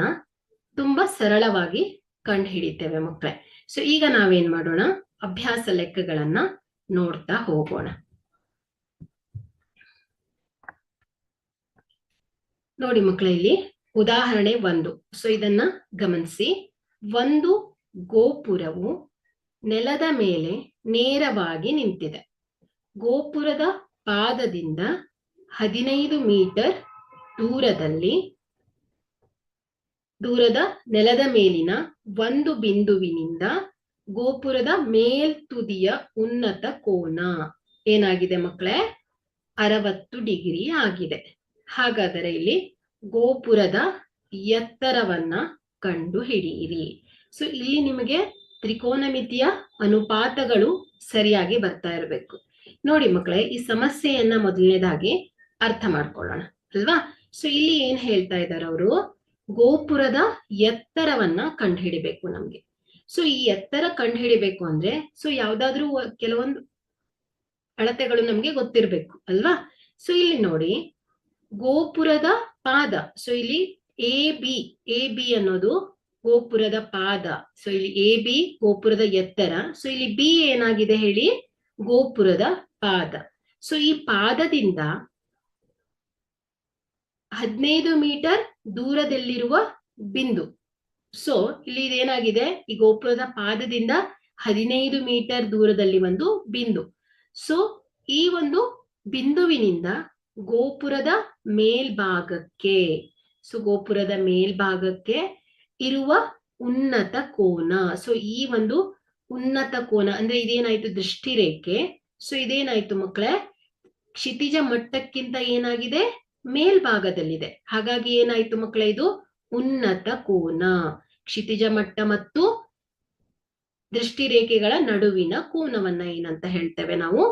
ತುಂಬಾ ಸರಳವಾಗಿ ಕಂಡು ಹಿಡಿತೇವೆ ಮಕ್ಕಳೇ. ಸೊ ಈಗ ನಾವೇನ್ ಮಾಡೋಣ? ಅಭ್ಯಾಸ ಲೆಕ್ಕಗಳನ್ನ ನೋಡ್ತಾ ಹೋಗೋಣ. ನೋಡಿ ಮಕ್ಕಳೇ, ಇಲ್ಲಿ ಉದಾಹರಣೆ 1. ಸೊ ಇದನ್ನ ಗಮನಿಸಿ. ಒಂದು ಗೋಪುರವು ನೆಲದ ಮೇಲೆ ನೇರವಾಗಿ ನಿಂತಿದೆ. ಗೋಪುರದ ಪಾದದಿಂದ 15 ಮೀಟರ್ ದೂರದ ನೆಲದ ಮೇಲಿನ ಒಂದು ಬಿಂದುವಿನಿಂದ ಗೋಪುರದ ಮೇಲ್ತುದಿಯ ಉನ್ನತ ಕೋನ ಏನಾಗಿದೆ ಮಕ್ಕಳೇ? 60 ಡಿಗ್ರಿ ಆಗಿದೆ. ಹಾಗಾದರೆ ಇಲ್ಲಿ ಗೋಪುರದ ಎತ್ತರವನ್ನ ಕಂಡು ಹಿಡಿಯಿರಿ. ಸೊ ಇಲ್ಲಿ ನಿಮಗೆ ತ್ರಿಕೋನಮಿತಿಯ ಅನುಪಾತಗಳು ಸರಿಯಾಗಿ ಬರ್ತಾ ಇರಬೇಕು. ನೋಡಿ ಮಕ್ಕಳೇ, ಈ ಸಮಸ್ಯೆಯನ್ನ ಮೊದಲನೇದಾಗಿ ಅರ್ಥ ಮಾಡ್ಕೊಳ್ಳೋಣ ಅಲ್ವಾ. ಸೊ ಇಲ್ಲಿ ಏನ್ ಹೇಳ್ತಾ ಇದ್ದಾರೆ ಅವರು, ಗೋಪುರದ ಎತ್ತರವನ್ನ ಕಂಡು ಹಿಡಿಬೇಕು ನಮ್ಗೆ. ಸೊ ಈ ಎತ್ತರ ಕಂಡು ಹಿಡಿಬೇಕು ಅಂದ್ರೆ ಸೊ ಯಾವ್ದಾದ್ರು ಕೆಲವೊಂದು ಅಳತೆಗಳು ನಮ್ಗೆ ಗೊತ್ತಿರ್ಬೇಕು ಅಲ್ವಾ. ಸೊ ಇಲ್ಲಿ ನೋಡಿ, ಗೋಪುರದ ಪಾದ, ಸೊ ಇಲ್ಲಿ ಎ ಬಿ ಅನ್ನೋದು ಗೋಪುರದ ಪಾದ. ಸೊ ಇಲ್ಲಿ ಎ ಬಿ ಗೋಪುರದ ಎತ್ತರ. ಸೊ ಇಲ್ಲಿ ಬಿ ಏನಾಗಿದೆ ಹೇಳಿ, ಗೋಪುರದ ಪಾದ. ಸೊ ಈ ಪಾದದಿಂದ 15 ಮೀಟರ್ ದೂರದಲ್ಲಿರುವ ಬಿಂದು. ಸೊ ಇಲ್ಲಿ ಇದೇನಾಗಿದೆ, ಈ ಗೋಪುರದ ಪಾದದಿಂದ 15 ಮೀಟರ್ ದೂರದಲ್ಲಿ ಒಂದು ಬಿಂದು. ಸೊ ಈ ಒಂದು ಬಿಂದುವಿನಿಂದ ಗೋಪುರದ ಮೇಲ್ಭಾಗಕ್ಕೆ, ಸೊ ಗೋಪುರದ ಮೇಲ್ಭಾಗಕ್ಕೆ ಇರುವ ಉನ್ನತ ಕೋನ. ಸೊ ಈ ಒಂದು ಉನ್ನತ ಕೋನ ಅಂದ್ರೆ ಇದೇನಾಯ್ತು, ದೃಷ್ಟಿ ರೇಖೆ. ಸೊ ಇದೇನಾಯ್ತು ಮಕ್ಕಳೇ, ಕ್ಷಿತಿಜ ಮಟ್ಟಕ್ಕಿಂತ ಏನಾಗಿದೆ, ಮೇಲ್ಭಾಗದಲ್ಲಿದೆ. ಹಾಗಾಗಿ ಏನಾಯ್ತು ಮಕ್ಕಳೇ, ಇದು ಉನ್ನತ ಕೋನ. ಕ್ಷಿತಿಜ ಮಟ್ಟ ಮತ್ತು ದೃಷ್ಟಿ ರೇಖೆಗಳ ನಡುವಿನ ಕೋನವನ್ನ ಏನಂತ ಹೇಳ್ತೇವೆ ನಾವು,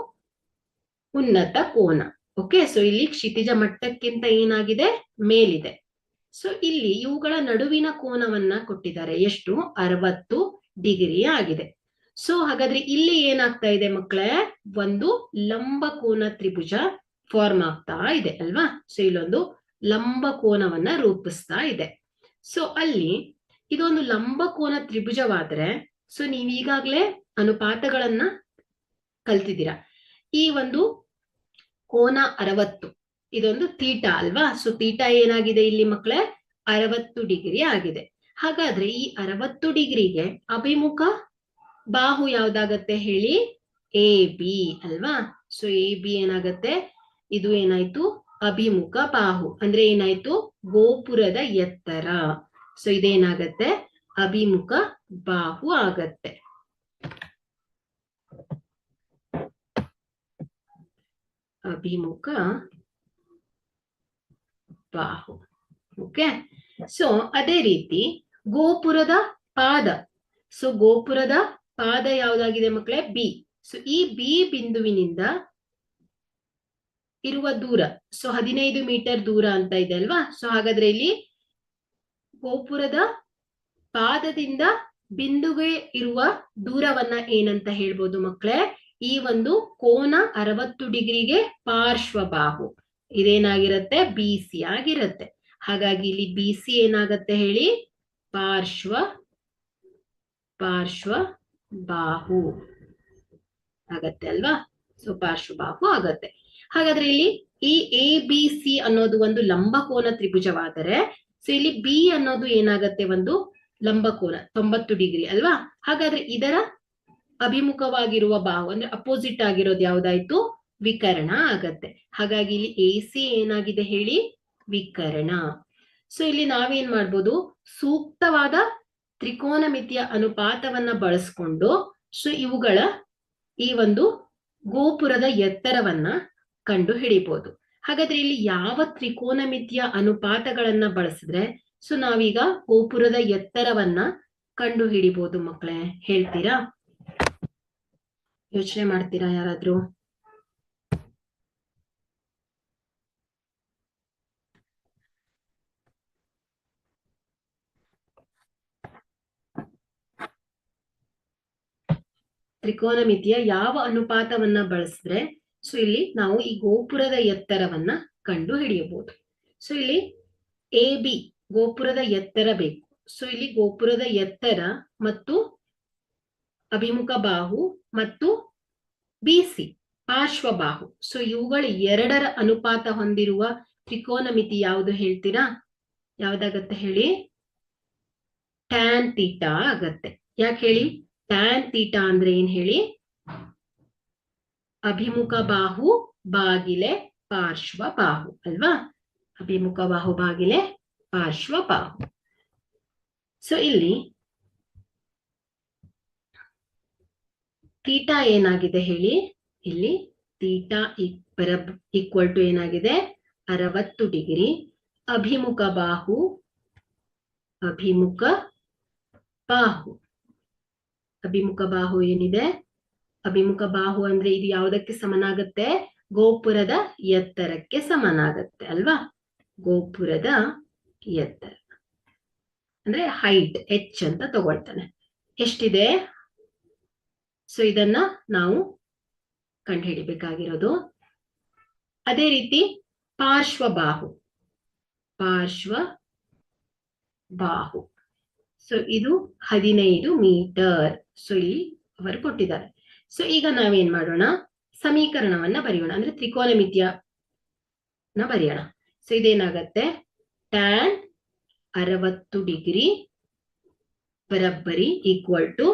ಉನ್ನತ ಕೋನ. ಓಕೆ. ಸೊ ಇಲ್ಲಿ ಕ್ಷಿತಿಜ ಮಟ್ಟಕ್ಕಿಂತ ಏನಾಗಿದೆ, ಮೇಲಿದೆ. ಸೊ ಇಲ್ಲಿ ಇವುಗಳ ನಡುವಿನ ಕೋನವನ್ನ ಕೊಟ್ಟಿದ್ದಾರೆ, ಎಷ್ಟು, 60 ಡಿಗ್ರಿ ಆಗಿದೆ. ಸೊ ಹಾಗಾದ್ರೆ ಇಲ್ಲಿ ಏನಾಗ್ತಾ ಇದೆ ಮಕ್ಕಳೇ, ಒಂದು ಲಂಬ ಕೋನ ತ್ರಿಭುಜ ಫಾರ್ಮ್ ಆಗ್ತಾ ಇದೆ ಅಲ್ವಾ. ಸೊ ಇಲ್ಲೊಂದು ಲಂಬ ಕೋನವನ್ನ ರೂಪಿಸ್ತಾ ಇದೆ. ಸೊ ಅಲ್ಲಿ ಇದೊಂದು ಲಂಬ ಕೋನ ತ್ರಿಭುಜವಾದ್ರೆ, ಸೊ ನೀವ್ ಈಗಾಗ್ಲೇ ಅನುಪಾತಗಳನ್ನ ಕಲ್ತಿದ್ದೀರಾ. ಈ ಒಂದು ಕೋನ 60, ಇದೊಂದು ತೀಟಾ ಅಲ್ವಾ. ಸೊ ತೀಟಾ ಏನಾಗಿದೆ ಇಲ್ಲಿ ಮಕ್ಕಳೇ, 60 ಡಿಗ್ರಿ ಆಗಿದೆ. ಹಾಗಾದ್ರೆ ಈ 60 ಡಿಗ್ರಿಗೆ ಅಭಿಮುಖ ಬಾಹು ಯಾವ್ದಾಗತ್ತೆ ಹೇಳಿ, ಎ ಬಿ ಅಲ್ವಾ. ಸೊ ಎ ಬಿ ಏನಾಗತ್ತೆ, ಇದು ಏನಾಯ್ತು, ಅಭಿಮುಖ ಬಾಹು. ಅಂದ್ರೆ ಏನಾಯ್ತು, ಗೋಪುರದ ಎತ್ತರ. ಸೊ ಇದೇನಾಗತ್ತೆ, ಅಭಿಮುಖ ಬಾಹು ಆಗತ್ತೆ. ಅಭಿಮುಖ ಬಾಹು. ಓಕೆ. ಸೊ ಅದೇ ರೀತಿ ಗೋಪುರದ ಪಾದ. ಸೊ ಗೋಪುರದ ಪಾದ ಯಾವ್ದಾಗಿದೆ ಮಕ್ಕಳೇ, ಬಿ. ಸೊ ಈ ಬಿ ಬಿಂದುವಿನಿಂದ ಇರುವ ದೂರ, ಸೊ 15 ಮೀಟರ್ ದೂರ ಅಂತ ಇದೆ ಅಲ್ವಾ. ಸೊ ಹಾಗಾದ್ರೆ ಇಲ್ಲಿ ಗೋಪುರದ ಪಾದದಿಂದ ಬಿಂದುಗೆ ಇರುವ ದೂರವನ್ನ ಏನಂತ ಹೇಳ್ಬೋದು ಮಕ್ಕಳೇ, ಈ ಒಂದು ಕೋನ 60 ಡಿಗ್ರಿಗೆ ಪಾರ್ಶ್ವಬಾಹು. ಇದೇನಾಗಿರತ್ತೆ, ಬಿ ಸಿ ಆಗಿರತ್ತೆ. ಹಾಗಾಗಿ ಇಲ್ಲಿ ಬಿ ಸಿ ಏನಾಗತ್ತೆ ಹೇಳಿ, ಪಾರ್ಶ್ವ ಬಾಹು ಆಗತ್ತೆ ಅಲ್ವಾ. ಸೊ ಪಾರ್ಶ್ವಬಾಹು ಆಗತ್ತೆ. ಹಾಗಾದ್ರೆ ಇಲ್ಲಿ ಈ ಎ ಬಿ ಸಿ ಅನ್ನೋದು ಒಂದು ಲಂಬಕೋನ ತ್ರಿಭುಜವಾದರೆ, ಸೊ ಇಲ್ಲಿ ಬಿ ಅನ್ನೋದು ಏನಾಗತ್ತೆ, ಒಂದು ಲಂಬಕೋನ 90 ಡಿಗ್ರಿ ಅಲ್ವಾ. ಹಾಗಾದ್ರೆ ಇದರ ಅಭಿಮುಖವಾಗಿರುವ ಬಾಹು ಅಂದ್ರೆ ಅಪೋಸಿಟ್ ಆಗಿರೋದು ಯಾವ್ದಾಯ್ತು, ವಿಕರ್ಣ ಆಗತ್ತೆ. ಹಾಗಾಗಿ ಇಲ್ಲಿ ಎ ಸಿ ಏನಾಗಿದೆ ಹೇಳಿ, ವಿಕರ್ಣ. ಸೊ ಇಲ್ಲಿ ನಾವೇನ್ ಮಾಡ್ಬೋದು, ಸೂಕ್ತವಾದ ತ್ರಿಕೋನಮಿತಿಯ ಅನುಪಾತವನ್ನ ಬಳಸ್ಕೊಂಡು ಸೊ ಇವುಗಳ ಈ ಒಂದು ಗೋಪುರದ ಎತ್ತರವನ್ನ ಕಂಡು ಹಿಡಿಬಹುದು. ಹಾಗಾದ್ರೆ ಇಲ್ಲಿ ಯಾವ ತ್ರಿಕೋನಮಿತಿಯ ಅನುಪಾತಗಳನ್ನ ಬಳಸಿದ್ರೆ ಸೊ ನಾವೀಗ ಗೋಪುರದ ಎತ್ತರವನ್ನ ಕಂಡು ಹಿಡಿಬಹುದು ಮಕ್ಕಳೇ, ಹೇಳ್ತೀರಾ? ಯೋಚನೆ ಮಾಡ್ತೀರಾ ಯಾರಾದ್ರೂ? ತ್ರಿಕೋನಮಿತಿಯ ಯಾವ ಅನುಪಾತವನ್ನ ಬಳಸಿದ್ರೆ ಸೊ ಇಲ್ಲಿ ನಾವು ಈ ಗೋಪುರದ ಎತ್ತರವನ್ನ ಕಂಡು ಹಿಡಿಯಬಹುದು. ಸೊ ಇಲ್ಲಿ ಎ ಬಿ ಗೋಪುರದ ಎತ್ತರ ಬೇಕು. ಸೊ ಇಲ್ಲಿ ಗೋಪುರದ ಎತ್ತರ ಮತ್ತು ಅಭಿಮುಖ ಬಾಹು ಮತ್ತು ಬಿ ಸಿ ಪಾರ್ಶ್ವಬಾಹು. ಸೊ ಇವುಗಳ ಎರಡರ ಅನುಪಾತ ಹೊಂದಿರುವ ತ್ರಿಕೋನಮಿತಿ ಯಾವುದು ಹೇಳ್ತೀರಾ? ಯಾವ್ದಾಗತ್ತೆ ಹೇಳಿ? ಟ್ಯಾನ್ ತೀಟಾ ಆಗತ್ತೆ. ಯಾಕೆ ಹೇಳಿ? ಟ್ಯಾನ್ ತೀಟಾ ಅಂದ್ರೆ ಏನ್ ಹೇಳಿ? ಅಭಿಮುಖ ಬಾಹು ಬಾಗಿಲೆ ಪಾರ್ಶ್ವ ಬಾಹು ಅಲ್ವಾ. ಅಭಿಮುಖ ಬಾಹು ಬಾಗಿಲೆ ಪಾರ್ಶ್ವ ಬಾಹು. ಸೊ ಇಲ್ಲಿ ತೀಟಾ ಏನಾಗಿದೆ ಹೇಳಿ? ಇಲ್ಲಿ ಥೀಟಾ ಈಕ್ವಲ್ ಟು ಏನಾಗಿದೆ 60 ಡಿಗ್ರಿ. ಅಭಿಮುಖ ಬಾಹು ಏನಿದೆ, ಅಭಿಮುಖ ಬಾಹು ಅಂದ್ರೆ ಇದು ಯಾವುದಕ್ಕೆ ಸಮನಾಗುತ್ತೆ? ಗೋಪುರದ ಎತ್ತರಕ್ಕೆ ಸಮನಾಗತ್ತೆ ಅಲ್ವಾ? ಗೋಪುರದ ಎತ್ತರ ಅಂದ್ರೆ ಹೈಟ್ ಎಚ್ ಅಂತ ತಗೊಳ್ತಾನೆ. ಎಷ್ಟಿದೆ? ಸೊ ಇದನ್ನ ನಾವು ಕಂಡುಹಿಡಿಬೇಕಾಗಿರೋದು. ಅದೇ ರೀತಿ ಪಾರ್ಶ್ವಬಾಹು. ಸೊ ಇದು 15 ಮೀಟರ್. ಸೊ ಇಲ್ಲಿ ಅವರು ಕೊಟ್ಟಿದ್ದಾರೆ. ಸೊ ಈಗ ನಾವೇನ್ ಮಾಡೋಣ, ಸಮೀಕರಣವನ್ನ ಬರೆಯೋಣ, ಅಂದ್ರೆ ತ್ರಿಕೋನಮಿತಿಯನ್ನ ಬರೆಯೋಣ. ಸೊ ಇದೇನಾಗತ್ತೆ, ಟ್ಯಾನ್ 60 ಡಿಗ್ರಿ ಬರಬ್ಬರಿ ಈಕ್ವಲ್ ಟು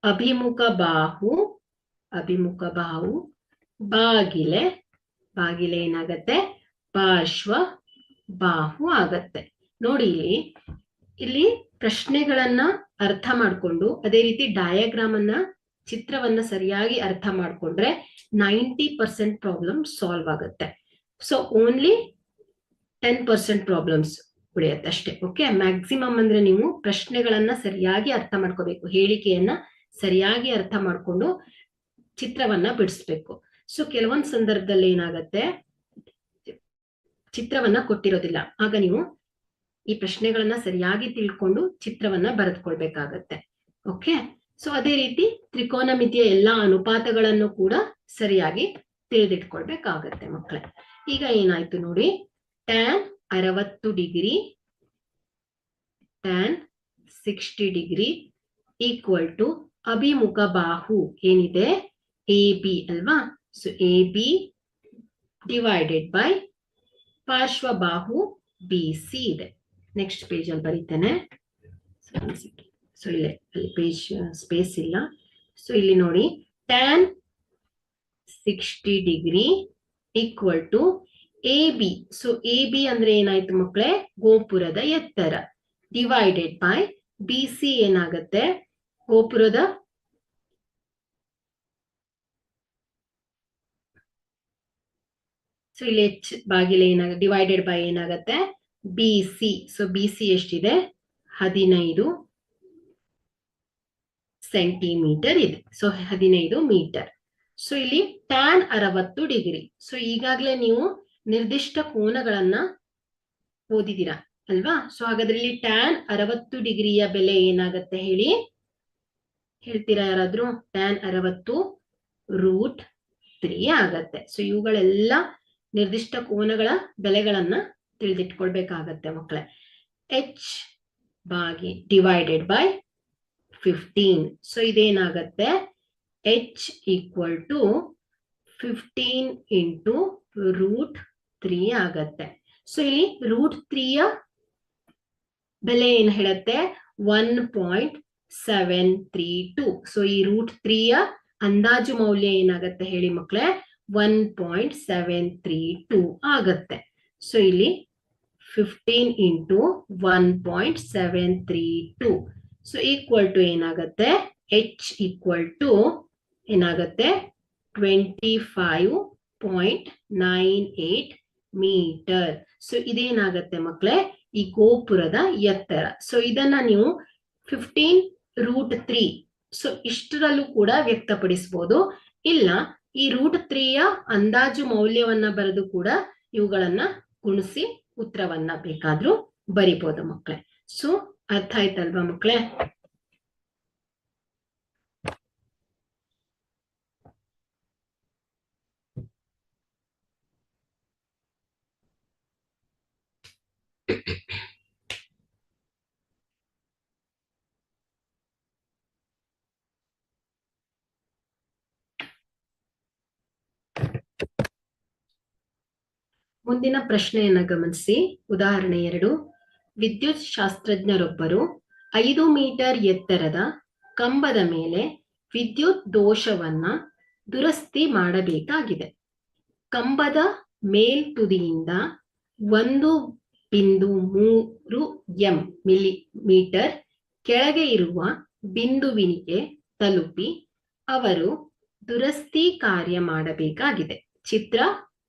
ಅಭಿಮುಖ ಬಾಹು ಬಾಗಿಲೆ ಏನಾಗತ್ತೆ, ಪಾರ್ಶ್ವ ಬಾಹು ಆಗತ್ತೆ. ನೋಡಿ ಇಲ್ಲಿ ಪ್ರಶ್ನೆಗಳನ್ನ ಅರ್ಥ ಮಾಡ್ಕೊಂಡು ಅದೇ ರೀತಿ ಡಯಾಗ್ರಾಮ್ ಅನ್ನ, ಚಿತ್ರವನ್ನ ಸರಿಯಾಗಿ ಅರ್ಥ ಮಾಡ್ಕೊಂಡ್ರೆ 90% ಪ್ರಾಬ್ಲಮ್ ಸಾಲ್ವ್ ಆಗುತ್ತೆ. ಸೊ ಓನ್ಲಿ 10% ಪ್ರಾಬ್ಲಮ್ಸ್ ಉಳಿಯತ್ತೆ ಅಷ್ಟೇ. ಓಕೆ, ಮ್ಯಾಕ್ಸಿಮಮ್ ಅಂದ್ರೆ ನೀವು ಪ್ರಶ್ನೆಗಳನ್ನ ಸರಿಯಾಗಿ ಅರ್ಥ ಮಾಡ್ಕೋಬೇಕು, ಹೇಳಿಕೆಯನ್ನ ಸರಿಯಾಗಿ ಅರ್ಥ ಮಾಡ್ಕೊಂಡು ಚಿತ್ರವನ್ನ ಬಿಡಿಸ್ಬೇಕು. ಸೊ ಕೆಲವೊಂದು ಸಂದರ್ಭದಲ್ಲಿ ಏನಾಗತ್ತೆ, ಚಿತ್ರವನ್ನ ಕೊಟ್ಟಿರೋದಿಲ್ಲ, ಆಗ ನೀವು ಈ ಪ್ರಶ್ನೆಗಳನ್ನ ಸರಿಯಾಗಿ ತಿಳ್ಕೊಂಡು ಚಿತ್ರವನ್ನ ಬರೆದುಕೊಳ್ಬೇಕಾಗತ್ತೆ. ಓಕೆ, ಸೊ ಅದೇ ರೀತಿ ತ್ರಿಕೋನಮಿತಿಯ ಎಲ್ಲಾ ಅನುಪಾತಗಳನ್ನು ಕೂಡ ಸರಿಯಾಗಿ ತಿಳಿದಿಟ್ಕೊಳ್ಬೇಕಾಗತ್ತೆ ಮಕ್ಕಳೇ. ಈಗ ಏನಾಯ್ತು ನೋಡಿ, tan 60 degree, tan 60 degree equal to ಅಭಿಮುಖ ಬಾಹು ಏನಿದೆ AB ಅಲ್ವಾ? ಸೊ AB ಡಿವೈಡೆಡ್ ಬೈ ಪಾರ್ಶ್ವಬಾಹು BC ಇದೆ. ನೆಕ್ಸ್ಟ್ ಪೇಜ್ ಅಲ್ಲಿ ಬರೀತೇನೆ. ಸೊ ಇಲ್ಲಿ ಪೇಜ್ ಸ್ಪೇಸ್ ಇಲ್ಲ. ಸೊ ಇಲ್ಲಿ ನೋಡಿ, tan 60 degree equal to AB. So AB ಅಂದ್ರೆ ಏನಾಯ್ತು ಮಕ್ಕಳೇ, ಗೋಪುರದ ಎತ್ತರ, ಡಿವೈಡೆಡ್ ಬೈ BC ಏನಾಗತ್ತೆ, ಗೋಪುರದ ಸೊ ಇಲ್ಲಿ ಎಚ್ ಬಾಗಿಲೆ ಏನಾಗುತ್ತೆ, ಡಿವೈಡೆಡ್ ಬೈ ಏನಾಗತ್ತೆ BC. ಸೊ BC ಎಷ್ಟಿದೆ, 15 ಸೆಂಟಿಮೀಟರ್ ಇದೆ. So 15 metre. ಸೊ ಇಲ್ಲಿ ಟ್ಯಾನ್ 60 ಡಿಗ್ರಿ. ಸೊ ಈಗಾಗಲೇ ನೀವು ನಿರ್ದಿಷ್ಟ ಕೋನಗಳನ್ನ ಓದಿದ್ದೀರಾ ಅಲ್ವಾ? ಸೊ ಹಾಗಾದ್ರೆ ಇಲ್ಲಿ ಟ್ಯಾನ್ 60 ಡಿಗ್ರಿಯ ಬೆಲೆ ಏನಾಗತ್ತೆ ಹೇಳಿ, ಹೇಳ್ತೀರಾ ಯಾರಾದ್ರೂ? ಟ್ಯಾನ್ 60 √3 ಆಗತ್ತೆ. ಸೊ ಇವುಗಳೆಲ್ಲ ನಿರ್ದಿಷ್ಟ ಕೋನಗಳ ಬೆಲೆಗಳನ್ನ ತಿಳಿದಿಟ್ಕೊಳ್ಬೇಕಾಗತ್ತೆ ಮಕ್ಕಳೇ. H divided by 15. ಸೊ ಇದೇನಾಗತ್ತೆ, H ಈಕ್ವಲ್ ಟು 15 ಇಂಟು √3 ಆಗತ್ತೆ. ಸೊ ಇಲ್ಲಿ √3ಯ ಬೆಲೆ ಏನ್ ಹೇಳತ್ತೆ, 1.732. ಸೊ ಈ √3ಯ ಅಂದಾಜು ಮೌಲ್ಯ ಏನಾಗತ್ತೆ ಹೇಳಿ ಮಕ್ಕಳೇ, 1.732 ಆಗತ್ತೆ. ಸೊ ಇಲ್ಲಿ 15 ಇಂಟು 1.732. ಸೊ ಈಕ್ವಲ್ ಟು ಏನಾಗತ್ತೆ, H ಈಕ್ವಲ್ ಟು ಏನಾಗತ್ತೆ 25.98 ಮೀಟರ್. ಸೊ ಇದೇನಾಗತ್ತೆ ಮಕ್ಕಳೇ, ಈ ಗೋಪುರದ ಎತ್ತರ. ಸೊ ಇದನ್ನ ನೀವು 15√3 ಸೊ ಇಷ್ಟರಲ್ಲೂ ಕೂಡ ವ್ಯಕ್ತಪಡಿಸಬಹುದು. ಇಲ್ಲ, ಈ √3ಯ ಅಂದಾಜು ಮೌಲ್ಯವನ್ನ ಬರೆದು ಕೂಡ ಇವುಗಳನ್ನ ಗುಣಿಸಿ ಉತ್ತರವನ್ನ ಬೇಕಾದ್ರೂ ಬರಿಬಹುದು ಮಕ್ಕಳೇ. ಸೊ ಅರ್ಥ ಆಯ್ತಲ್ವಾ ಮಕ್ಕಳೇ? ಮುಂದಿನ ಪ್ರಶ್ನೆಯನ್ನ ಗಮನಿಸಿ. ಉದಾಹರಣೆ 2. ವಿದ್ಯುತ್ ಶಾಸ್ತ್ರಜ್ಞರೊಬ್ಬರು 5 ಮೀಟರ್ ಎತ್ತರದ ಕಂಬದ ಮೇಲೆ ವಿದ್ಯುತ್ ದೋಷವನ್ನ ದುರಸ್ತಿ ಮಾಡಬೇಕಾಗಿದೆ. ಕಂಬದ ಮೇಲ್ತುದಿಯಿಂದ 1.3 ಮಿಲಿಮೀಟರ್ ಕೆಳಗೆ ಇರುವ ಬಿಂದುವಿಗೆ ತಲುಪಿ ಅವರು ದುರಸ್ತಿ ಕಾರ್ಯ ಮಾಡಬೇಕಾಗಿದೆ. ಚಿತ್ರ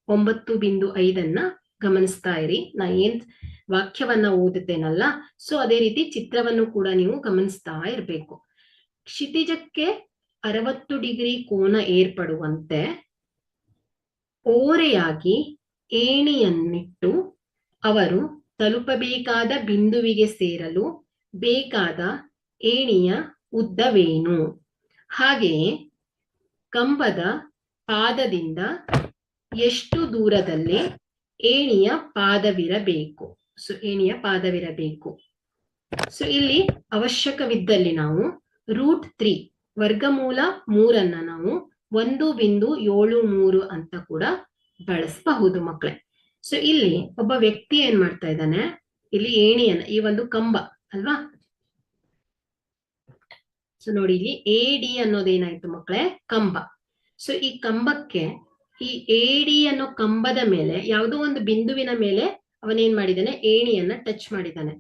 9.5 ಗಮನಿಸ್ತಾ ಇರಿ. ನಾ ಏನ್ ವಾಕ್ಯವನ್ನ ಓದುತ್ತೇನಲ್ಲ, ಸೊ ಅದೇ ರೀತಿ ಚಿತ್ರವನ್ನು ಕೂಡ ನೀವು ಗಮನಿಸ್ತಾ ಇರಬೇಕು. ಕ್ಷಿತಿಜಕ್ಕೆ 60 ಡಿಗ್ರಿ ಕೋನ ಏರ್ಪಡುವಂತೆ ಓರೆಯಾಗಿ ಏಣಿಯನ್ನಿಟ್ಟು ಅವರು ತಲುಪಬೇಕಾದ ಬಿಂದುವಿಗೆ ಸೇರಲು ಬೇಕಾದ ಏಣಿಯ ಉದ್ದವೇನು? ಹಾಗೆಯೇ ಕಂಬದ ಪಾದದಿಂದ ಎಷ್ಟು ದೂರದಲ್ಲಿ ಏಣಿಯ ಪಾದವಿರಬೇಕು? ಸೊ ಏಣಿಯ ಪಾದವಿರಬೇಕು. ಸೊ ಇಲ್ಲಿ ಅವಶ್ಯಕವಿದ್ದಲ್ಲಿ ನಾವು √3 ವರ್ಗಮೂಲ 3 ನಾವು 1.73 ಅಂತ ಕೂಡ ಬಳಸಬಹುದು ಮಕ್ಕಳೇ. ಸೊ ಇಲ್ಲಿ ಒಬ್ಬ ವ್ಯಕ್ತಿ ಏನ್ ಮಾಡ್ತಾ ಇದ್ದಾನೆ, ಇಲ್ಲಿ ಏಣಿಯನ್ನ, ಈ ಒಂದು ಕಂಬ ಅಲ್ವಾ, ಸೊ ನೋಡಿ ಇಲ್ಲಿ AD ಅನ್ನೋದೇನಾಯ್ತು ಮಕ್ಕಳೇ, ಕಂಬ. ಸೊ ಈ ಕಂಬಕ್ಕೆ, ಈ AD ಅನ್ನೋ ಕಂಬದ ಮೇಲೆ ಯಾವುದೋ ಒಂದು ಬಿಂದುವಿನ ಮೇಲೆ ಅವನೇನ್ ಮಾಡಿದಾನೆ, ಏಣಿಯನ್ನ ಟಚ್ ಮಾಡಿದಾನೆ.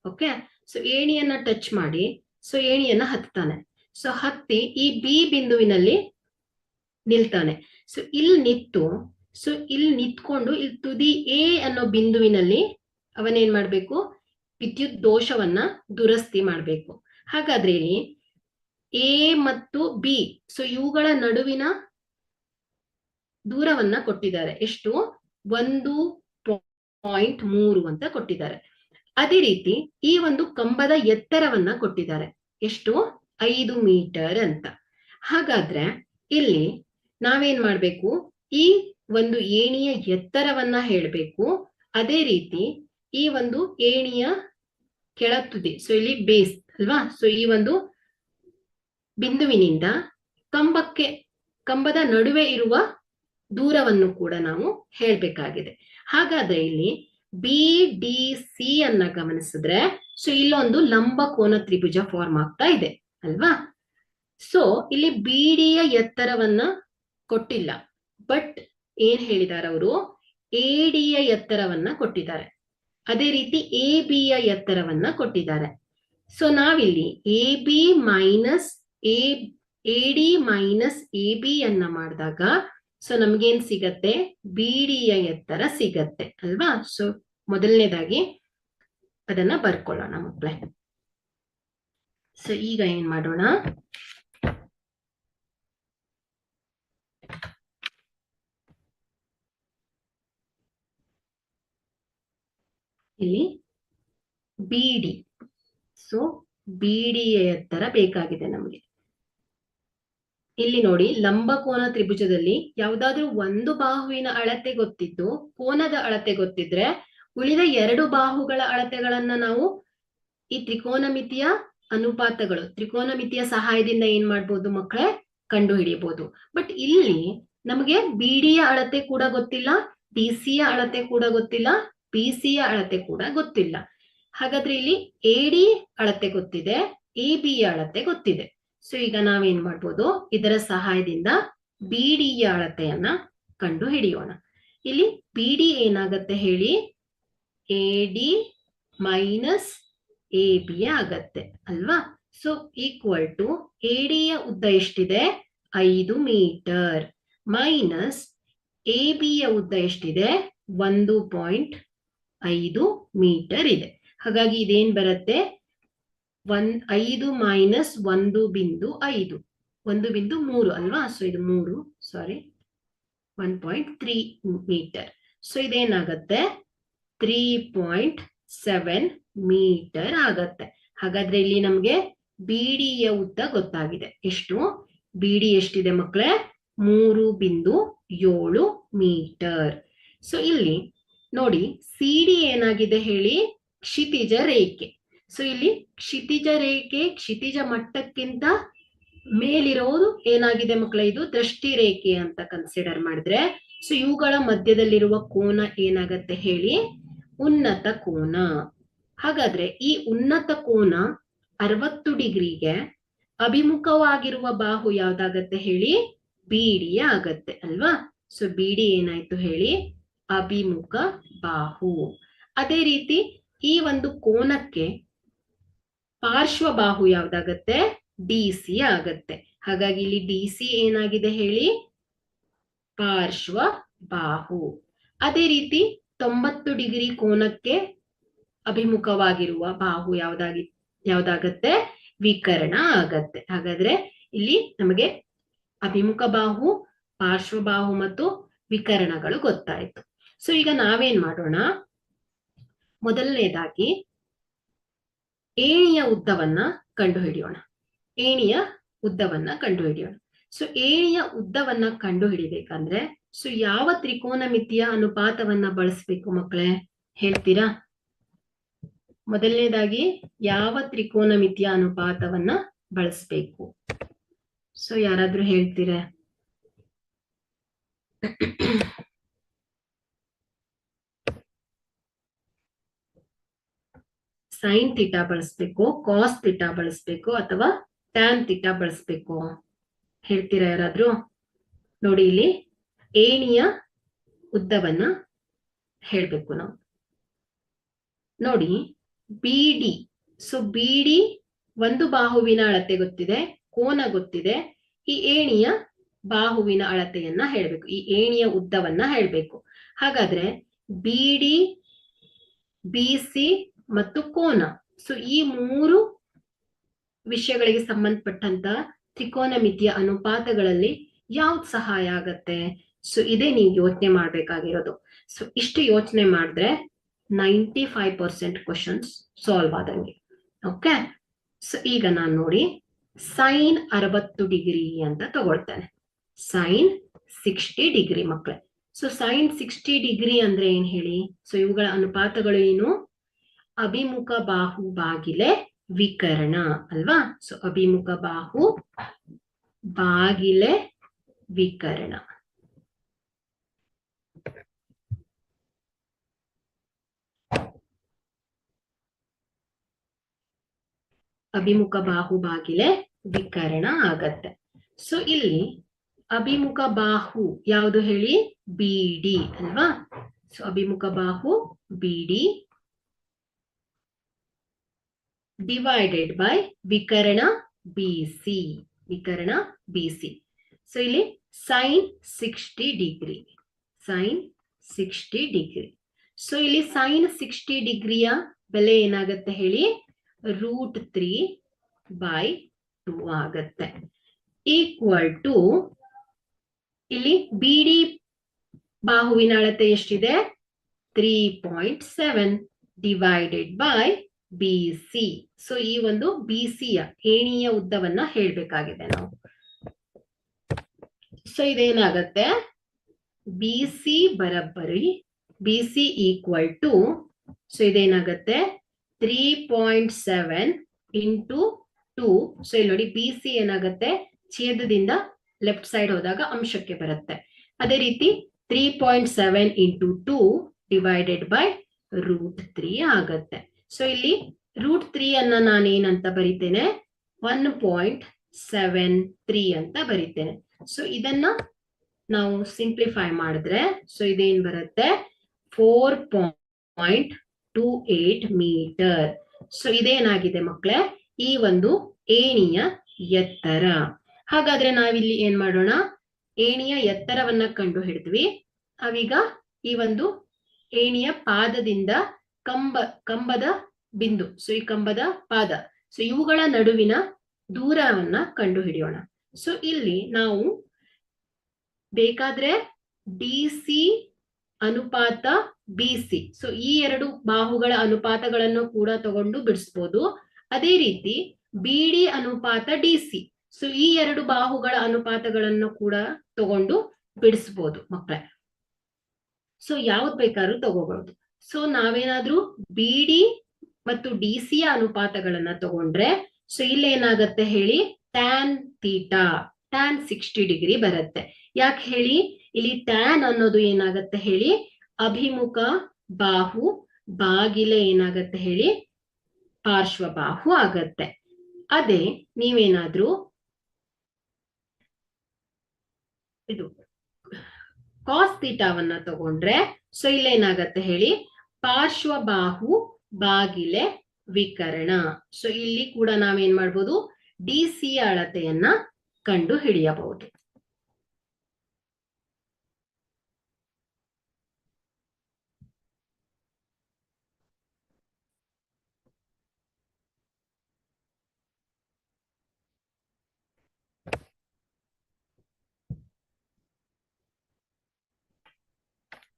ಓಕೆ, ಸೊ ಏಣಿಯನ್ನ ಟಚ್ ಮಾಡಿ ಸೊ ಏಣಿಯನ್ನ ಹತ್ತಾನೆ. ಸೊ ಹತ್ತಿ ಈ B ಬಿಂದುವಿನಲ್ಲಿ ನಿಲ್ತಾನೆ. ಸೊ ಇಲ್ಲಿ ನಿಂತು, ಸೊ ಇಲ್ಲಿ ನಿಂತ್ಕೊಂಡು ಇಲ್ಲಿ ತುದಿ A ಅನ್ನೋ ಬಿಂದುವಿನಲ್ಲಿ ಅವನೇನ್ ಮಾಡ್ಬೇಕು, ವಿದ್ಯುತ್ ದೋಷವನ್ನ ದುರಸ್ತಿ ಮಾಡ್ಬೇಕು. ಹಾಗಾದ್ರೆ ಇಲ್ಲಿ A ಮತ್ತು B, ಸೊ ಇವುಗಳ ನಡುವಿನ ದೂರವನ್ನ ಕೊಟ್ಟಿದ್ದಾರೆ. ಎಷ್ಟು? 1.3 ಅಂತ ಕೊಟ್ಟಿದ್ದಾರೆ. ಅದೇ ರೀತಿ ಈ ಒಂದು ಕಂಬದ ಎತ್ತರವನ್ನ ಕೊಟ್ಟಿದ್ದಾರೆ. ಎಷ್ಟು? 5 ಮೀಟರ್ ಅಂತ. ಹಾಗಾದ್ರೆ ಇಲ್ಲಿ ನಾವೇನ್ ಮಾಡ್ಬೇಕು, ಈ ಒಂದು ಏಣಿಯ ಎತ್ತರವನ್ನ ಹೇಳ್ಬೇಕು. ಅದೇ ರೀತಿ ಈ ಒಂದು ಏಣಿಯ ಕೆಳತುದಿ, ಸೊ ಇಲ್ಲಿ ಬೇಸ್ ಅಲ್ವಾ, ಸೊ ಈ ಒಂದು ಬಿಂದುವಿನಿಂದ ಕಂಬದ ನಡುವೆ ಇರುವ ದೂರವನ್ನು ಕೂಡ ನಾವು ಹೇಳ್ಬೇಕಾಗಿದೆ. ಹಾಗಾದ್ರೆ ಇಲ್ಲಿ BDC ಅನ್ನ ಗಮನಿಸಿದ್ರೆ, ಸೊ ಇಲ್ಲೊಂದು ಲಂಬ ಕೋನ ತ್ರಿಭುಜ ಫಾರ್ಮ್ ಆಗ್ತಾ ಇದೆ ಅಲ್ವಾ. ಸೊ ಇಲ್ಲಿ BDಯ ಎತ್ತರವನ್ನ ಕೊಟ್ಟಿಲ್ಲ, ಬಟ್ ಏನ್ ಹೇಳಿದಾರೆ ಅವರು, ADಯ ಎತ್ತರವನ್ನ ಕೊಟ್ಟಿದ್ದಾರೆ. ಅದೇ ರೀತಿ ABಯ ಎತ್ತರವನ್ನ ಕೊಟ್ಟಿದ್ದಾರೆ. ಸೊ ನಾವಿಲ್ಲಿ AD ಮೈನಸ್ AB ಅನ್ನ ಮಾಡಿದಾಗ ಸೊ ನಮ್ಗೇನ್ ಸಿಗತ್ತೆ, BDಯ ಎತ್ತರ ಸಿಗತ್ತೆ ಅಲ್ವಾ. ಸೊ ಮೊದಲನೇದಾಗಿ ಅದನ್ನ ಬರ್ಕೊಳ್ಳೋಣ ಮಕ್ಕಳೇ. ಸೊ ಈಗ ಏನ್ ಮಾಡೋಣ, ಇಲ್ಲಿ BD, ಸೊ BDಯ ಎತ್ತರ ಬೇಕಾಗಿದೆ ನಮಗೆ. ಇಲ್ಲಿ ನೋಡಿ, ಲಂಬಕೋನ ತ್ರಿಭುಜದಲ್ಲಿ ಯಾವುದಾದ್ರೂ ಒಂದು ಬಾಹುವಿನ ಅಳತೆ ಗೊತ್ತಿದ್ದು, ಕೋನದ ಅಳತೆ ಗೊತ್ತಿದ್ರೆ ಉಳಿದ 2 ಬಾಹುಗಳ ಅಳತೆಗಳನ್ನ ನಾವು ಈ ತ್ರಿಕೋನಮಿತಿಯ ಅನುಪಾತಗಳು, ತ್ರಿಕೋನಮಿತಿಯ ಸಹಾಯದಿಂದ ಏನ್ ಮಾಡ್ಬೋದು ಮಕ್ಕಳೇ, ಕಂಡು ಹಿಡಿಯಬಹುದು. ಬಟ್ ಇಲ್ಲಿ ನಮಗೆ BDಯ ಅಳತೆ ಕೂಡ ಗೊತ್ತಿಲ್ಲ, DCಯ ಅಳತೆ ಕೂಡ ಗೊತ್ತಿಲ್ಲ, BCಯ ಅಳತೆ ಕೂಡ ಗೊತ್ತಿಲ್ಲ. ಹಾಗಾದ್ರೆ ಇಲ್ಲಿ AD ಅಳತೆ ಗೊತ್ತಿದೆ, ABಯ ಅಳತೆ ಗೊತ್ತಿದೆ. ಸೊ ಈಗ ನಾವೇನ್ ಮಾಡ್ಬೋದು, ಇದರ ಸಹಾಯದಿಂದ BDಯ ಅಳತೆಯನ್ನ ಕಂಡು ಹಿಡಿಯೋಣ. ಇಲ್ಲಿ BD ಏನಾಗತ್ತೆ ಹೇಳಿ, AD ಮೈನಸ್ AB ಆಗತ್ತೆ ಅಲ್ವಾ. ಸೊ ಈಕ್ವಲ್ ಟು ADಯ ಉದ್ದ ಎಷ್ಟಿದೆ, 5 ಮೀಟರ್, ಮೈನಸ್ ABಯ ಉದ್ದ ಎಷ್ಟಿದೆ, 1.5 ಮೀಟರ್ ಇದೆ. ಹಾಗಾಗಿ ಇದೇನ್ ಬರುತ್ತೆ, 5 ಮೈನಸ್ 1.5, 1.3 ಅಲ್ವಾ. ಸೊ ಇದು 3, ಸಾರಿ 1.3 ಮೀಟರ್. ಸೊ ಇದೇನಾಗತ್ತೆ, 3.7 ಮೀಟರ್ ಆಗತ್ತೆ. ಹಾಗಾದ್ರೆ ಇಲ್ಲಿ ನಮ್ಗೆ BDಯ ಉದ್ದ ಗೊತ್ತಾಗಿದೆ. ಎಷ್ಟು? BD ಎಷ್ಟಿದೆ ಮಕ್ಕಳೇ, 3.7 ಮೀಟರ್. ಸೊ ಇಲ್ಲಿ ನೋಡಿ, CD ಏನಾಗಿದೆ ಹೇಳಿ, ಕ್ಷಿತಿಜ ರೇಖೆ. ಸೊ ಇಲ್ಲಿ ಕ್ಷಿತಿಜ ರೇಖೆ ಕ್ಷಿತಿಜ ಮಟ್ಟಕ್ಕಿಂತ ಮೇಲಿರೋದು ಏನಾಗಿದೆ ಮಕ್ಕಳೇ, ಇದು ದೃಷ್ಟಿ ರೇಖೆ ಅಂತ ಕನ್ಸಿಡರ್ ಮಾಡಿದ್ರೆ, ಸೊ ಇವುಗಳ ಮಧ್ಯದಲ್ಲಿರುವ ಕೋನ ಏನಾಗತ್ತೆ ಹೇಳಿ, ಉನ್ನತ ಕೋನ. ಹಾಗಾದ್ರೆ ಈ ಉನ್ನತ ಕೋನ 60 ಡಿಗ್ರಿಗೆ ಅಭಿಮುಖವಾಗಿರುವ ಬಾಹು ಯಾವ್ದಾಗತ್ತೆ ಹೇಳಿ, BD ಆಗತ್ತೆ ಅಲ್ವಾ. ಸೊ BD ಏನಾಯ್ತು ಹೇಳಿ, ಅಭಿಮುಖ ಬಾಹು. ಅದೇ ರೀತಿ ಈ ಒಂದು ಕೋನಕ್ಕೆ ಪಾರ್ಶ್ವ ಬಾಹು ಯಾವ್ದಾಗತ್ತೆ, DC ಆಗತ್ತೆ. ಹಾಗಾಗಿ ಇಲ್ಲಿ ಡಿ ಸಿ ಏನಾಗಿದೆ ಹೇಳಿ, ಪಾರ್ಶ್ವ ಬಾಹು. ಅದೇ ರೀತಿ 90 ಡಿಗ್ರಿ ಕೋನಕ್ಕೆ ಅಭಿಮುಖವಾಗಿರುವ ಬಾಹು ಯಾವ್ದಾಗತ್ತೆ, ವಿಕರ್ಣ ಆಗತ್ತೆ. ಹಾಗಾದ್ರೆ ಇಲ್ಲಿ ನಮಗೆ ಅಭಿಮುಖ ಬಾಹು, ಪಾರ್ಶ್ವಬಾಹು ಮತ್ತು ವಿಕರ್ಣಗಳು ಗೊತ್ತಾಯ್ತು. ಸೊ ಈಗ ನಾವೇನ್ ಮಾಡೋಣ, ಮೊದಲನೇದಾಗಿ ಏಣಿಯ ಉದ್ದವನ್ನ ಕಂಡುಹಿಡಿಯೋಣ. ಏಣಿಯ ಉದ್ದವನ್ನ ಕಂಡುಹಿಡಿಯೋಣ. ಸೊ ಏಣಿಯ ಉದ್ದವನ್ನ ಕಂಡುಹಿಡಿಬೇಕಂದ್ರೆ ಸೊ ಯಾವ ತ್ರಿಕೋನಮಿತಿಯ ಅನುಪಾತವನ್ನ ಬಳಸಬೇಕು ಮಕ್ಕಳೇ, ಹೇಳ್ತೀರಾ? ಮೊದಲನೇದಾಗಿ ಯಾವ ತ್ರಿಕೋನಮಿತಿಯ ಅನುಪಾತವನ್ನ ಬಳಸಬೇಕು? ಸೊ ಯಾರಾದ್ರೂ ಹೇಳ್ತೀರಾ? ಸೈನ್ ಥೀಟಾ ಬಳಸ್ಬೇಕು, ಕಾಸ್ ಥೀಟಾ ಬಳಸ್ಬೇಕು, ಅಥವಾ ಟ್ಯಾನ್ ಥೀಟಾ ಬಳಸ್ಬೇಕು? ಹೇಳ್ತೀರಾ ಯಾರಾದ್ರೂ? ನೋಡಿ, ಇಲ್ಲಿ ಏಣಿಯ ಉದ್ದವನ್ನ ಹೇಳ್ಬೇಕು ನಾವು. ನೋಡಿ, ಬಿಡಿ. ಸೊ ಬಿಡಿ ಒಂದು ಬಾಹುವಿನ ಅಳತೆ ಗೊತ್ತಿದೆ, ಕೋನ ಗೊತ್ತಿದೆ. ಈ ಏಣಿಯ ಬಾಹುವಿನ ಅಳತೆಯನ್ನ ಹೇಳ್ಬೇಕು, ಈ ಏಣಿಯ ಉದ್ದವನ್ನ ಹೇಳ್ಬೇಕು. ಹಾಗಾದ್ರೆ ಬಿಡಿ, ಬಿಸಿ ಮತ್ತು ಕೋನ, ಸೊ ಈ 3 ವಿಷಯಗಳಿಗೆ ಸಂಬಂಧಪಟ್ಟಂತ ತ್ರಿಕೋನಮಿತಿಯ ಅನುಪಾತಗಳಲ್ಲಿ ಯಾವ್ದು ಸಹಾಯ ಆಗತ್ತೆ? ಸೊ ಇದೇ ನೀವು ಯೋಚನೆ ಮಾಡ್ಬೇಕಾಗಿರೋದು. ಸೊ ಇಷ್ಟು ಯೋಚನೆ ಮಾಡಿದ್ರೆ 95% ಕ್ವಶನ್ಸ್ ಸಾಲ್ವ್ ಆದಂಗೆ. ಓಕೆ, ಸೊ ಈಗ ನಾನು ನೋಡಿ ಸೈನ್ 60 ಡಿಗ್ರಿ ಅಂತ ತಗೊಳ್ತೇನೆ, ಸೈನ್ 60 ಡಿಗ್ರಿ ಮಕ್ಕಳೇ. ಸೊ ಸೈನ್ 60 ಡಿಗ್ರಿ ಅಂದ್ರೆ ಏನ್ ಹೇಳಿ? ಸೊ ಇವುಗಳ ಅನುಪಾತಗಳು ಏನು? ಅಭಿಮುಖ ಬಾಹು ಬಾಗಿಲೆ ವಿಕರ್ಣ ಅಲ್ವಾ? ಸೊ ಅಭಿಮುಖ ಬಾಹು ಬಾಗಿಲೆ ವಿಕರ್ಣ. ಅಭಿಮುಖ ಬಾಹು ಬಾಗಿಲೆ ವಿಕರ್ಣ ಆಗತ್ತೆ. ಸೊ ಇಲ್ಲಿ ಅಭಿಮುಖ ಬಾಹು ಯಾವುದು ಹೇಳಿ? ಬಿಡಿ ಅಲ್ವಾ? ಸೊ ಅಭಿಮುಖ ಬಾಹು ಬಿಡಿ ಡಿವೈಡೆಡ್ ಬೈ ವಿಕರ್ಣ ಬಿಸಿ, ವಿಕರ್ಣ ಬಿಸಿ. ಸೊ ಇಲ್ಲಿ sine 60 degree, sine 60 degree. So ಇಲ್ಲಿ ಸೈನ್ 60 ಡಿಗ್ರಿಯ ಬೆಲೆ ಏನಾಗತ್ತೆ ಹೇಳಿ? √3/2 ಆಗತ್ತೆ. ಈಕ್ವಲ್ ಟು ಇಲ್ಲಿ ಬಿಡಿ ಬಾಹುವಿನ ಅಳತೆ ಎಷ್ಟಿದೆ? 3.7 ಡಿವೈಡೆಡ್ ಬೈ ಬಿಸಿ. ಸೊ ಈ ಒಂದು ಬಿಸಿಯ ಏಣಿಯ ಉದ್ದವನ್ನ ಹೇಳ್ಬೇಕಾಗಿದೆ ನಾವು. ಸೊ ಇದೇನಾಗತ್ತೆ? ಬಿಸಿ ಬರಬ್ಬರಿ ಬಿಸಿ ಈಕ್ವಲ್ ಟು, ಸೊ ಇದೇನಾಗತ್ತೆ 3.7 ಇಂಟು 2. ಸೊ ಇಲ್ಲಿ ನೋಡಿ, ಬಿಸಿ ಏನಾಗತ್ತೆ? ಛೇದದಿಂದ ಲೆಫ್ಟ್ ಸೈಡ್ ಹೋದಾಗ ಅಂಶಕ್ಕೆ ಬರುತ್ತೆ. ಅದೇ ರೀತಿ 3.7 ಇಂಟು 2 ಡಿವೈಡೆಡ್ ಬೈ √3 ಆಗತ್ತೆ. ಸೊ ಇಲ್ಲಿ √3 ಅನ್ನ ನಾನೇನಂತ ಬರಿತೇನೆ? 1.73 ಅಂತ ಬರಿತೇನೆ. ಸೊ ಇದನ್ನ ನಾವು ಸಿಂಪ್ಲಿಫೈ ಮಾಡಿದ್ರೆ ಸೊ ಇದೇನ್ ಬರುತ್ತೆ? 4.28 ಮೀಟರ್. ಸೊ ಇದೇನಾಗಿದೆ ಮಕ್ಕಳೇ? ಈ ಒಂದು ಏಣಿಯ ಎತ್ತರ. ಹಾಗಾದ್ರೆ ನಾವಿಲ್ಲಿ ಏನ್ ಮಾಡೋಣ? ಏಣಿಯ ಎತ್ತರವನ್ನ ಕಂಡು ಹಿಡಿದ್ವಿ. ಅವೀಗ ಈ ಒಂದು ಏಣಿಯ ಪಾದದಿಂದ ಕಂಬದ ಬಿಂದು, ಸೊ ಈ ಕಂಬದ ಪಾದ, ಸೊ ಇವುಗಳ ನಡುವಿನ ದೂರವನ್ನ ಕಂಡು ಹಿಡಿಯೋಣ. ಸೊ ಇಲ್ಲಿ ನಾವು ಬೇಕಾದ್ರೆ ಡಿಸಿ ಅನುಪಾತ ಬಿಸಿ, ಸೊ ಈ 2 ಬಾಹುಗಳ ಅನುಪಾತಗಳನ್ನು ಕೂಡ ತಗೊಂಡು ಬಿಡಿಸ್ಬೋದು. ಅದೇ ರೀತಿ ಬಿಡಿ ಅನುಪಾತ ಡಿಸಿ, ಸೊ ಈ 2 ಬಾಹುಗಳ ಅನುಪಾತಗಳನ್ನು ಕೂಡ ತಗೊಂಡು ಬಿಡಿಸ್ಬೋದು ಮಕ್ಕಳೇ. ಸೊ ಯಾವ್ದು ಬೇಕಾದ್ರೂ ತಗೋಬಹುದು. ಸೊ ನಾವೇನಾದ್ರೂ ಬಿಡಿ ಮತ್ತು ಡಿಸಿಯ ಅನುಪಾತಗಳನ್ನ ತಗೊಂಡ್ರೆ ಸೊ ಇಲ್ಲಿ ಏನಾಗತ್ತೆ ಹೇಳಿ? ಟ್ಯಾನ್ ಥೀಟಾ, ಟ್ಯಾನ್ 60 ಡಿಗ್ರಿ ಬರುತ್ತೆ. ಯಾಕೆ ಹೇಳಿ? ಇಲ್ಲಿ ಟ್ಯಾನ್ ಅನ್ನೋದು ಏನಾಗತ್ತೆ ಹೇಳಿ? ಅಭಿಮುಖ ಬಾಹು ಬಾಗಿಲೆ ಏನಾಗತ್ತೆ ಹೇಳಿ? ಪಾರ್ಶ್ವಬಾಹು ಆಗತ್ತೆ. ಅದೇ ನೀವೇನಾದ್ರೂ ಇದು ಕಾಸ್ ಥೀಟಾವನ್ನ ತಗೊಂಡ್ರೆ ಸೊ ಇಲ್ಲೇನಾಗತ್ತೆ ಹೇಳಿ? ಪಾರ್ಶ್ವಬಾಹು ಬಾಗಿಲೆ ವಿಕರ್ಣ. ಸೊ ಇಲ್ಲಿ ಕೂಡ ನಾವೇನ್ ಮಾಡ್ಬೋದು? ಡಿಸಿಯ ಅಳತೆಯನ್ನ ಕಂಡು ಹಿಡಿಯಬಹುದು.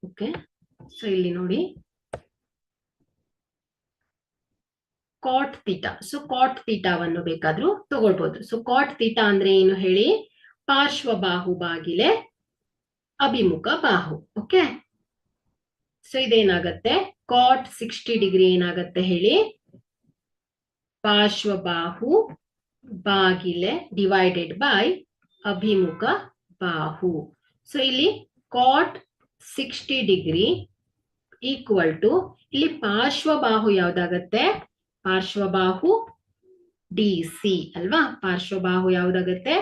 ಓಕೆ, ಸೊ ಇಲ್ಲಿ ನೋಡಿ ಕಾಟ್ ಥೀಟಾ. ಸೊ ಕಾಟ್ ಥೀಟಾವನ್ನು ಬೇಕಾದ್ರೂ ತಗೊಳ್ಬಹುದು. ಸೊ ಕಾಟ್ ಥೀಟಾ ಅಂದ್ರೆ ಏನು ಹೇಳಿ? ಪಾರ್ಶ್ವಬಾಹು ಬಾಗಿಲೆ ಅಭಿಮುಖ ಬಾಹು. ಓಕೆ, ಸೊ ಇದೇನಾಗತ್ತೆ? ಕಾಟ್ 60 ಡಿಗ್ರಿ ಏನಾಗತ್ತೆ ಹೇಳಿ? ಪಾರ್ಶ್ವಬಾಹು ಬಾಗಿಲೆ ಡಿವೈಡೆಡ್ ಬೈ ಅಭಿಮುಖ ಬಾಹು. ಸೊ ಇಲ್ಲಿ ಕಾಟ್ 60 ಡಿಗ್ರಿ ಈಕ್ವಲ್ ಟು ಇಲ್ಲಿ ಪಾರ್ಶ್ವಬಾಹು ಯಾವ್ದಾಗತ್ತೆ? ಪಾರ್ಶ್ವಬಾಹು DC ಅಲ್ವಾ? ಪಾರ್ಶ್ವಬಾಹು ಯಾವ್ದಾಗತ್ತೆ?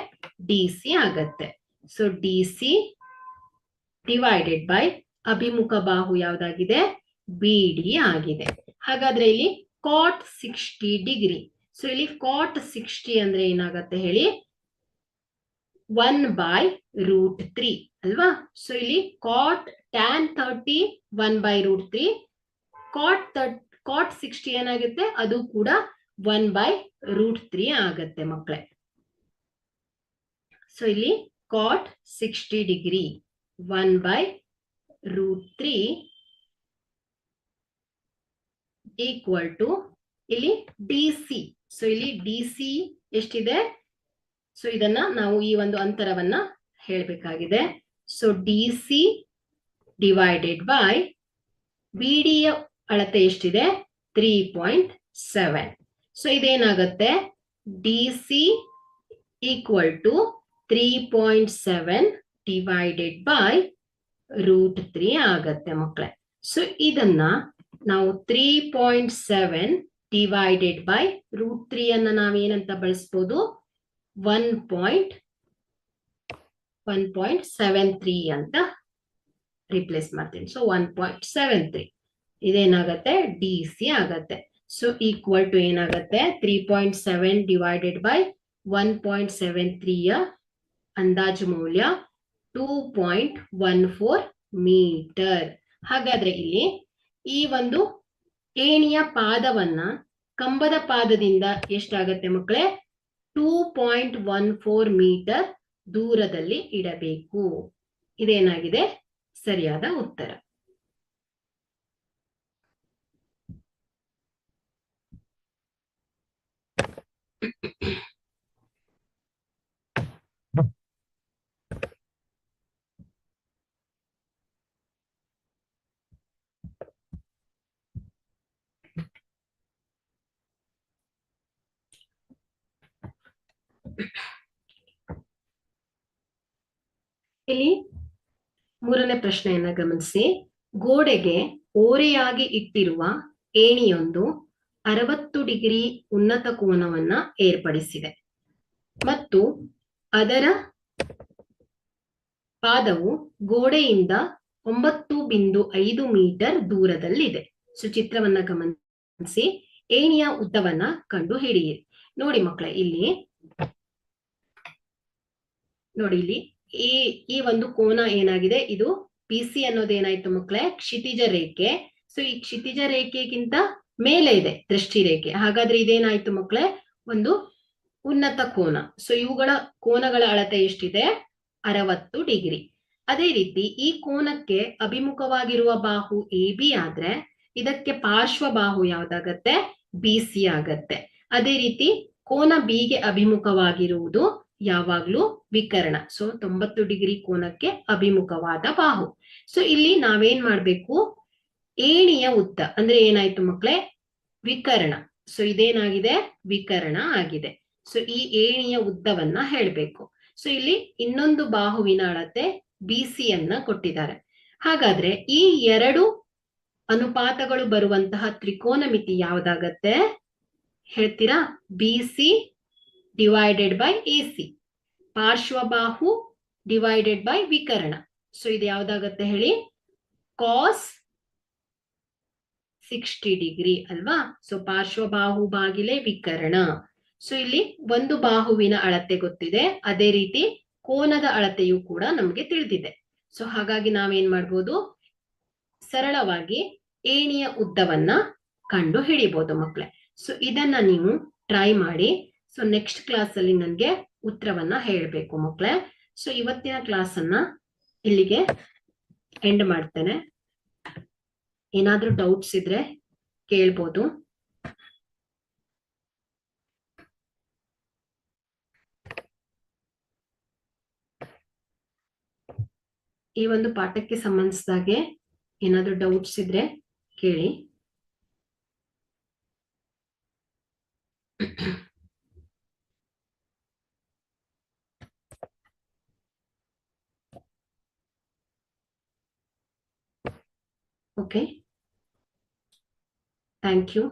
DC ಆಗತ್ತೆ. ಸೊ DC ಡಿವೈಡೆಡ್ ಬೈ ಅಭಿಮುಖ ಬಾಹು ಯಾವ್ದಾಗಿದೆ? BD ಆಗಿದೆ. ಹಾಗಾದ್ರೆ ಇಲ್ಲಿ ಕಾಟ್ 60 ಡಿಗ್ರಿ. ಸೊ ಇಲ್ಲಿ ಕಾಟ್ 60 ಅಂದ್ರೆ ಏನಾಗತ್ತೆ ಹೇಳಿ? 1/√3 ಅಲ್ವಾ? ಸೊ ಇಲ್ಲಿ ಕಾಟ್ tan 30 1/√3, ಕಾಟ್ 60 ಏನಾಗುತ್ತೆ? ಅದು ಕೂಡ 1/√3 ಆಗತ್ತೆ ಮಕ್ಕಳೇ. ಸೊ ಇಲ್ಲಿ ಕಾಟ್ 60 ಡಿಗ್ರಿ 1/√3 ಈಕ್ವಲ್ ಟು ಇಲ್ಲಿ DC. ಸೊ ಇಲ್ಲಿ DC ಎಷ್ಟಿದೆ? ಸೊ ಇದನ್ನ ನಾವು ಈ ಒಂದು ಅಂತರವನ್ನ ಹೇಳಬೇಕಾಗಿದೆ. So DC divided by BD ಯ ಅಳತೆ ಎಷ್ಟಿದೆ? 3.7. ಸೊ ಇದೇನಾಗತ್ತೆ? DC equal to 3.7 divided by √3 ಆಗತ್ತೆ ಮಕ್ಕಳೇ. ಸೊ ಇದನ್ನ ನಾವು 3.7 ಡಿವೈಡೆಡ್ ಬೈ √3 ಅನ್ನ ನಾವೇನಂತ ಬಳಸ್ಬೋದು? 1.73 ಅಂತ ರಿಪ್ಲೇಸ್ ಮಾಡ್ತೀನಿ. ಸೊ 1.73 ಇದೇನಾಗತ್ತೆ? DC ಆಗತ್ತೆ. ಸೊ ಈಕ್ವಲ್ ಟು ಏನಾಗತ್ತೆ? 3.7 ಡಿವೈಡೆಡ್ ಬೈ 1.73 ಯ ಅಂದಾಜು ಮೌಲ್ಯ 2.14 ಮೀಟರ್. ಹಾಗಾದ್ರೆ ಇಲ್ಲಿ ಈ ಒಂದು ಏಣಿಯ ಪಾದವನ್ನ ಕಂಬದ ಪಾದದಿಂದ ಎಷ್ಟಾಗತ್ತೆ ಮಕ್ಕಳೇ? 2.14 ಮೀಟರ್ ದೂರದಲ್ಲಿ ಇಡಬೇಕು. ಇದೇನಾಗಿದೆ? ಸರಿಯಾದ ಉತ್ತರ. ಇಲ್ಲಿ ಮೂರನೇ ಪ್ರಶ್ನೆಯನ್ನ ಗಮನಿಸಿ. ಗೋಡೆಗೆ ಓರೆಯಾಗಿ ಇಟ್ಟಿರುವ ಏಣಿಯೊಂದು 60 ಡಿಗ್ರಿ ಉನ್ನತ ಕೋನವನ್ನ ಏರ್ಪಡಿಸಿದೆ ಮತ್ತು ಅದರ ಪಾದವು ಗೋಡೆಯಿಂದ 9.5 ಮೀಟರ್ ದೂರದಲ್ಲಿದೆ. ಸೊ ಚಿತ್ರವನ್ನ ಗಮನಿಸಿ ಏಣಿಯ ಉದ್ದವನ್ನ ಕಂಡು ಹಿಡಿಯಿರಿ. ನೋಡಿ ಮಕ್ಕಳೇ, ಇಲ್ಲಿ ನೋಡಿ ಇಲ್ಲಿ ಈ ಒಂದು ಕೋನ ಏನಾಗಿದೆ? ಇದು PC ಅನ್ನೋದೇನಾಯ್ತು ಮಕ್ಕಳೇ? ಕ್ಷಿತಿಜ ರೇಖೆ. ಸೊ ಈ ಕ್ಷಿತಿಜ ರೇಖೆಗಿಂತ ಮೇಲೆ ಇದೆ ದೃಷ್ಟಿ ರೇಖೆ. ಹಾಗಾದ್ರೆ ಇದೇನಾಯ್ತು ಮಕ್ಕಳೇ? ಒಂದು ಉನ್ನತ ಕೋನ. ಸೊ ಇವುಗಳ ಕೋನಗಳ ಅಳತೆ ಎಷ್ಟಿದೆ? 60 ಡಿಗ್ರಿ. ಅದೇ ರೀತಿ ಈ ಕೋನಕ್ಕೆ ಅಭಿಮುಖವಾಗಿರುವ ಬಾಹು AB ಆದ್ರೆ ಇದಕ್ಕೆ ಪಾರ್ಶ್ವ ಬಾಹು ಯಾವ್ದಾಗತ್ತೆ? BC ಆಗತ್ತೆ. ಅದೇ ರೀತಿ ಕೋನ B ಗೆ ಅಭಿಮುಖವಾಗಿರುವುದು ಯಾವಾಗ್ಲೂ ವಿಕರ್ಣ. ಸೊ 90 ಡಿಗ್ರಿ ಕೋನಕ್ಕೆ ಅಭಿಮುಖವಾದ ಬಾಹು. ಸೊ ಇಲ್ಲಿ ನಾವೇನ್ ಮಾಡ್ಬೇಕು? ಏಣಿಯ ಉದ್ದ ಅಂದ್ರೆ ಏನಾಯ್ತು ಮಕ್ಕಳೇ? ವಿಕರ್ಣ. ಸೊ ಇದೇನಾಗಿದೆ? ವಿಕರ್ಣ ಆಗಿದೆ. ಸೊ ಈ ಏಣಿಯ ಉದ್ದವನ್ನ ಹೇಳ್ಬೇಕು. ಸೊ ಇಲ್ಲಿ ಇನ್ನೊಂದು ಬಾಹುವಿನ ಅಳತೆ BC ಯನ್ನ ಕೊಟ್ಟಿದ್ದಾರೆ. ಹಾಗಾದ್ರೆ ಈ ಎರಡು ಅನುಪಾತಗಳು ಬರುವಂತಹ ತ್ರಿಕೋನ ಮಿತಿ ಯಾವ್ದಾಗತ್ತೆ ಹೇಳ್ತೀರಾ? BC ಡಿವೈಡೆಡ್ ಬೈ AC, ಪಾರ್ಶ್ವಬಾಹು ಡಿವೈಡೆಡ್ ಬೈ ವಿಕರ್ಣ. ಸೊ ಇದು ಯಾವ್ದಾಗತ್ತೆ ಹೇಳಿ? ಕಾಸ್ 60 ಡಿಗ್ರಿ ಅಲ್ವಾ? ಸೊ ಪಾರ್ಶ್ವಬಾಹು ಬಾಗಿಲೆ ವಿಕರ್ಣ. ಸೊ ಇಲ್ಲಿ ಒಂದು ಬಾಹುವಿನ ಅಳತೆ ಗೊತ್ತಿದೆ, ಅದೇ ರೀತಿ ಕೋನದ ಅಳತೆಯು ಕೂಡ ನಮಗೆ ತಿಳಿದಿದೆ. ಸೊ ಹಾಗಾಗಿ ನಾವೇನ್ ಮಾಡ್ಬೋದು, ಸರಳವಾಗಿ ಏಣಿಯ ಉದ್ದವನ್ನ ಕಂಡು ಹಿಡಿಬಹುದು ಮಕ್ಕಳೇ. ಸೊ ಇದನ್ನ ನೀವು ಟ್ರೈ ಮಾಡಿ. ಸೊ ನೆಕ್ಸ್ಟ್ ಕ್ಲಾಸ್ ಅಲ್ಲಿ ನನಗೆ ಉತ್ತರವನ್ನ ಹೇಳಬೇಕು ಮಕ್ಕಳೇ. ಸೊ ಇವತ್ತಿನ ಕ್ಲಾಸ್ ಅನ್ನ ಇಲ್ಲಿಗೆ ಎಂಡ್ ಮಾಡ್ತೇನೆ. ಏನಾದ್ರೂ ಡೌಟ್ಸ್ ಇದ್ರೆ ಕೇಳ್ಬೋದು. ಈ ಒಂದು ಪಾಠಕ್ಕೆ ಸಂಬಂಧಿಸಿದಾಗೆ ಏನಾದ್ರೂ ಡೌಟ್ಸ್ ಇದ್ರೆ ಕೇಳಿ. Okay, thank you.